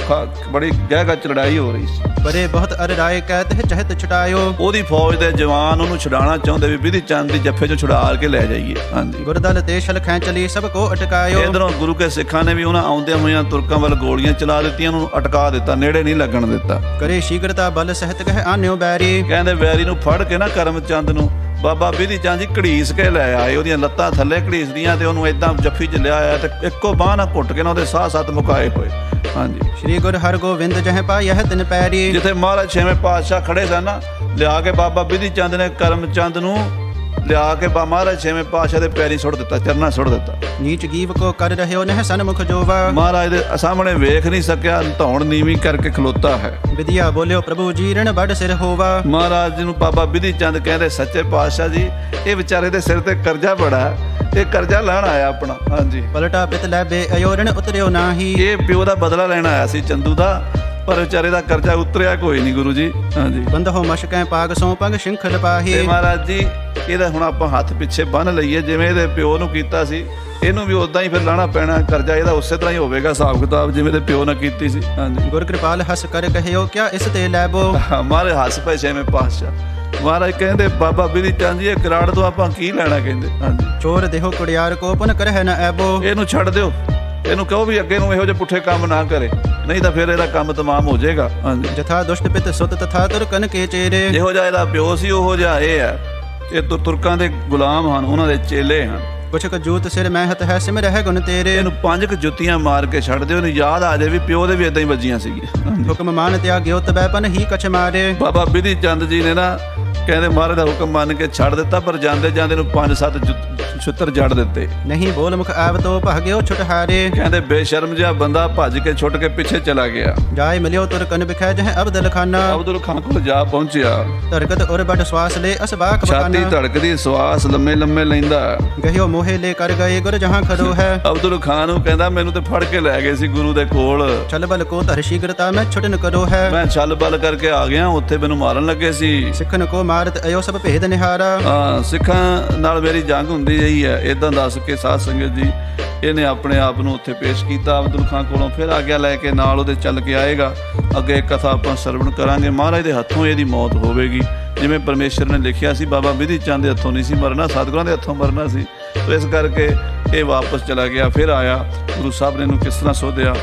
ਬੜੀ ਗਹਿ ਚ ਲੜਾਈ ਹੋ ਰਹੀ ਸੀ। ਬੜੇ ਬਹੁਤ ਅਰ ਰਾਏ ਕਹਿਤ ਹੈ ਚਹਿਤ ਛੁਟਾਇਓ। ਉਹਦੀ ਫੌਜ ਦੇ ਜਵਾਨ ਉਹਨੂੰ ਛੁਡਾਉਣਾ ਚਾਹੁੰਦੇ ਵੀ ਬਿਧੀ ਚੰਦ ਦੀ ਜੱਫੇ ਚੋਂ ਛੁਡਾ ਕੇ ਲੈ ਜਾਈਏ। ਹਾਂਜੀ, ਗੁਰਦਲ ਤੇ ਛਲ ਖੈਂਚਲੀ ਸਭ ਕੋ ਅਟਕਾਇਓ। ਇਧਰੋਂ ਗੁਰੂ ਕੇ ਸਿੱਖਾਂ ਨੇ ਵੀ ਉਹਨਾਂ ਆਉਂਦਿਆਂ ਹੋਇਆਂ ਤੁਰਕਾਂ ਵੱਲ ਗੋਲੀਆਂ ਚਲਾ ਦਿੱਤੀਆਂ, ਉਹਨੂੰ ਅਟਕਾ ਦਿੱਤਾ, ਨੇੜੇ ਨਹੀਂ ਲੱਗਣ ਦਿੱਤਾ। ਕਰੇ ਸ਼ੀਗਰਤਾ ਬਲ ਸਹਿਤ ਕਹਿ ਆਨਿਓ ਬੈਰੀ। ਕਹਿੰਦੇ ਵੈਰੀ ਨੂੰ ਫੜ ਕੇ ਨਾ ਕਰਮ ਚੰਦ ਨੂੰ ਬਾਬਾ ਬਿਧੀ ਚੰਦ ਜੀ ਘੜੀਸ ਕੇ ਲੈ ਆਏ, ਉਹਦੀਆਂ ਲੱਤਾਂ ਥੱਲੇ ਘੜੀਸਦੀਆਂ ਤੇ ਉਹਨੂੰ ਏਦਾਂ ਜੱਫੀ ਚ ਲਿਆ ਆਇਆ ਤੇ ਇੱਕੋ ਬਾਂਹ ਨਾਲ ਘੁੱਟ ਕੇ ਨਾ ਉਹਦੇ ਸਾਹ ਸੱਤ ਮੁਕਾਏ ਹੋਏ। ਹਾਂਜੀ, ਸ਼੍ਰੀ ਗੁਰ ਹਰਗੋਬਿੰਦ ਜਹ ਪਾਇਆ ਤਿਨ ਪੈਰੀ। ਜਿੱਥੇ ਮਹਾਰਾਜ ਛੇਵੇਂ ਪਾਤਸ਼ਾਹ ਖੜੇ ਸਨ ਨਾ, ਲਿਆ ਕੇ ਬਾਬਾ ਬਿਧੀ ਚੰਦ ਨੇ ਕਰਮ ਚੰਦ ਨੂੰ ਲਿਆ ਕੇ ਮਹਾਰਾਜ ਛੇਵੇਂ ਪਾਤਸ਼ਾਹ ਦੇ ਪੈਰੀ ਸੁੱਟ ਦਿੱਤਾ, ਚਰਨਾਂ ਸੁੱਟ ਦਿੱਤਾ। ਨੀਚ ਗੀਵ ਕੋ ਕਰ ਰਹਿਓ ਨਹਿ ਸਨਮੁਖ ਜੋਵਾ। ਮਹਾਰਾਜ ਦੇ ਸਾਹਮਣੇ ਵੇਖ ਨਹੀਂ ਸਕਿਆ, ਧੌਣ ਨੀਵੀਂ ਕਰਕੇ ਖਲੋਤਾ ਹੈ। ਵਿਦਿਆ ਬੋਲਿਓ ਪ੍ਰਭੂ ਜੀ ਰਣ ਵੱਡ ਸਿਰ ਹੋਵਾ। ਮਹਾਰਾਜ ਜੀ ਨੂੰ ਬਾਬਾ ਬਿਧੀ ਚੰਦ ਕਹਿੰਦੇ ਸੱਚੇ ਪਾਤਸ਼ਾਹ ਜੀ, ਇਹ ਵਿਚਾਰੇ ਦੇ ਸਿਰ ਤੇ ਕਰਜ਼ਾ ਬੜਾ ਹੈ, ਇਹ ਕਰਜ਼ਾ ਲੈਣ ਆਇਆ ਆਪਣਾ। ਹਾਂਜੀ, ਪਲਟਾ ਪਿਤ ਲੈ ਬੇ ਅਯੋ ਰਣ ਉਤਰਿਓ ਨਾਹੀ। ਇਹ ਪਿਓ ਦਾ ਬਦਲਾ ਲੈਣ ਆਇਆ ਸੀ ਚੰਦੂ ਦਾ, ਪਰ ਵਿਚਾਰੇ ਦਾ ਕਰਜ਼ਾ ਉਤਰਿਆ ਕੋਈ ਨਹੀਂ ਗੁਰੂ ਜੀ। ਹਾਂਜੀ, ਬੰਦਹੋ ਮਸ਼ਕੈ ਪਾਗ ਸੋ ਪਗ ਸ਼ਿੰਖਲ ਪਾਹੀ। ਤੇ ਮਹਾਰਾਜ ਜੀ ਇਹਦਾ ਹੁਣ ਆਪਾਂ ਹੱਥ ਪਿੱਛੇ ਬੰਨ ਲਈਏ, ਜਿਵੇਂ ਇਹਦੇ ਪਿਓ ਨੂੰ ਕੀਤਾ ਸੀ ਇਹਨੂੰ ਵੀ ਉਦਾਂ ਹੀ ਫਿਰ ਲਾਣਾ ਪੈਣਾ ਕਰਜ਼ਾ, ਇਹਦਾ ਉਸੇ ਤਰ੍ਹਾਂ ਹੀ ਹੋਵੇਗਾ ਹਿਸਾਬ ਕਿਤਾਬ ਜਿਵੇਂ ਇਹਦੇ ਪਿਓ ਨਾਲ ਕੀਤੀ ਸੀ। ਹਾਂਜੀ, ਗੁਰ ਕਿਰਪਾਲ ਹੱਸ ਕਰ ਕਹਿਓ ਕਿਆ ਇਸ ਤੇ ਲੈਬੋ। ਮਾਰੇ ਹੱਸ ਪਏ ਛੇਵੇਂ ਪਾਤਸ਼ਾਹ। ਮਹਾਰਾਜ ਕਹਿੰਦੇ ਬਾਬਾ ਬਿਧੀ ਚੰਦ ਜੀ ਇਹ ਕਰਾੜ ਤੋਂ ਆਪਾਂ ਕੀ ਲੈਣਾ, ਕਹਿੰਦੇ। ਹਾਂਜੀ, ਚੋਰ ਦੇਹੋ ਕੁੜਿਆਰ ਕੋ ਪੁਨ ਕਰਹਿ ਨ ਐਬੋ। ਇਹਨੂੰ ਛੱਡ ਦਿਓ, ਇਹਨੂੰ ਕਹੋ ਵੀ ਅੱਗੇ ਨੂੰ ਇਹੋ ਜਿਹੇ ਪੁੱਠੇ ਕੰਮ ਨਾ ਕਰੇ, ਨਹੀਂ ਤਾਂ ਫਿਰ ਇਹਦਾ ਕੰਮ ਤਮਾਮ ਹੋ ਜਾਏਗਾ। ਹਾਂਜੀ, ਜਥਾ ਦੁਸ਼ਟ ਪਿਤ ਸੁਤ ਤਥਾ ਤੁਰਕਨ ਕੇ ਚੇਰੇ। ਜਿਹੋ ਜਿਹਾ ਇਹਦਾ ਪਿਓ ਸੀ ਉਹੋ ਜਿਹਾ ਇਹ ਹੈ। ਇਹ ਤੁਰਕਾਂ ਦੇ ਗੁਲਾਮ ਹਨ, ਉਹਨਾਂ ਦੇ ਚੇਲੇ ਹਨ। ਕੁਛ ਕ ਜੂਤ ਸਿਰ ਮਹਿਤ ਹੈ ਸਿਮ ਰਹਿ ਗੁਣ ਤੇਰੇ। ਇਹਨੂੰ 5 ਜੁੱਤੀਆਂ ਮਾਰ ਕੇ ਛੱਡ ਦਿਓ, ਇਹਨੂੰ ਯਾਦ ਆ ਜਾਏ ਵੀ ਪਿਓ ਦੇ ਵੀ ਇਦਾਂ ਹੀ ਵੱਜੀਆਂ ਸੀਗੀਆਂ। ਹੁਕਮ ਮਾਨ ਤਿਆਗਿਓ ਤਬੈ ਪਨ ਹੀ ਕਛ ਮਾਰੇ। ਬਾਬਾ ਬਿਧੀ ਚੰਦ ਜੀ ਨੇ ਨਾ ਕਹਿੰਦੇ ਮਹਾਰਾਜ ਦਾ ਹੁਕਮ ਮੰਨ ਕੇ ਛੱਡ ਦਿੱਤਾ, ਪਰ ਜਾਂਦੇ ਜਾਂਦੇ ਨੂੰ 5-7 ਛੁੱਤਰ ਜੜ ਦਿੱਤੇ। ਨਹੀਂ ਬੋਲ ਮੁਖ ਆਵ ਤੋ ਭਾਗਿਓ ਛੁਟ ਹਾਰੇ। ਕਹਿੰਦੇ ਬੇਸ਼ਰਮ ਜਿਹਾ ਬੰਦਾ ਭੱਜ ਕੇ ਛੁੱਟ ਕੇ ਪਿੱਛੇ ਚਲਾ ਗਿਆ। ਜਾਏ ਮਿਲਿਓ ਤੁਰਕਨ ਬਿਖੈ ਜਹ ਅਬਦੁਲ ਖਾਨਾ। ਅਬਦੁਲ ਖਾਨ ਕੋਲ ਜਾ ਪਹੁੰਚਿਆ। ਧਰਕਤ ਉਰ ਬੜ ਸਵਾਸ ਲੈ ਅਸਬਾਕ ਛਾਤੀ ਧੜਕਦੀ, ਸਵਾਸ ਲੰਮੇ ਲੰਮੇ ਲੈਂਦਾ। ਗਹਿਓ ਮੋਹੇ ਲੈ ਕਰ ਗਏ ਗੁਰ ਜਹਾਂ ਖੜੋ ਹੈ। ਅਬਦੁਲ ਖਾਨ ਨੂੰ ਕਹਿੰਦਾ ਮੈਨੂੰ ਤੇ ਫੜ ਕੇ ਲੈ ਗਏ ਸੀ ਗੁਰੂ ਦੇ ਕੋਲ। ਛਲ ਬਲ ਕੋ ਧਰ ਸ਼ੀਗਰਤਾ ਮੈਂ ਛੁਟਨ ਕਰੋ ਹੈ। ਮੈਂ ਛਲ ਬਲ ਕਰਕੇ ਆ ਗਿਆ, ਉੱਥੇ ਮੈਨੂੰ ਮਾਰਨ ਲੱਗੇ ਸੀ। ਸਿੱਖਨ ਕੋ ਮਾਰਤ ਅਯੋ ਸਭ ਭੇਦ ਨਿਹਾਰਾ। ਹਾਂ, ਸਿੱਖਾਂ ਨਾਲ ਮੇਰੀ ਜੰਗ ਹੁੰਦੀ ਰਹੀ ਹੈ। ਇਦਾਂ ਦੱਸ ਕੇ ਸਾਧ ਸੰਗਤ ਜੀ ਇਹਨੇ ਆਪਣੇ ਆਪ ਨੂੰ ਉੱਥੇ ਪੇਸ਼ ਕੀਤਾ ਅਬਦੁਲ ਖਾਨ ਕੋਲੋਂ। ਫਿਰ ਆਗਿਆ ਲੈ ਕੇ ਨਾਲ ਉਹਦੇ ਚੱਲ ਕੇ ਆਏਗਾ। ਅੱਗੇ ਕਥਾ ਆਪਾਂ ਸਰਵਣ ਕਰਾਂਗੇ। ਮਹਾਰਾਜ ਦੇ ਹੱਥੋਂ ਇਹਦੀ ਮੌਤ ਹੋਵੇਗੀ, ਜਿਵੇਂ ਪਰਮੇਸ਼ਰ ਨੇ ਲਿਖਿਆ ਸੀ। ਬਾਬਾ ਬਿਧੀ ਚੰਦ ਦੇ ਹੱਥੋਂ ਨਹੀਂ ਸੀ ਮਰਨਾ, ਸਤਿਗੁਰਾਂ ਦੇ ਹੱਥੋਂ ਮਰਨਾ ਸੀ। ਤੋ ਇਸ ਕਰਕੇ ਇਹ ਵਾਪਸ ਚਲਾ ਗਿਆ। ਫਿਰ ਆਇਆ, ਗੁਰੂ ਸਾਹਿਬ ਨੇ ਇਹਨੂੰ ਕਿਸ ਤਰ੍ਹਾਂ ਸੋਧਿਆ।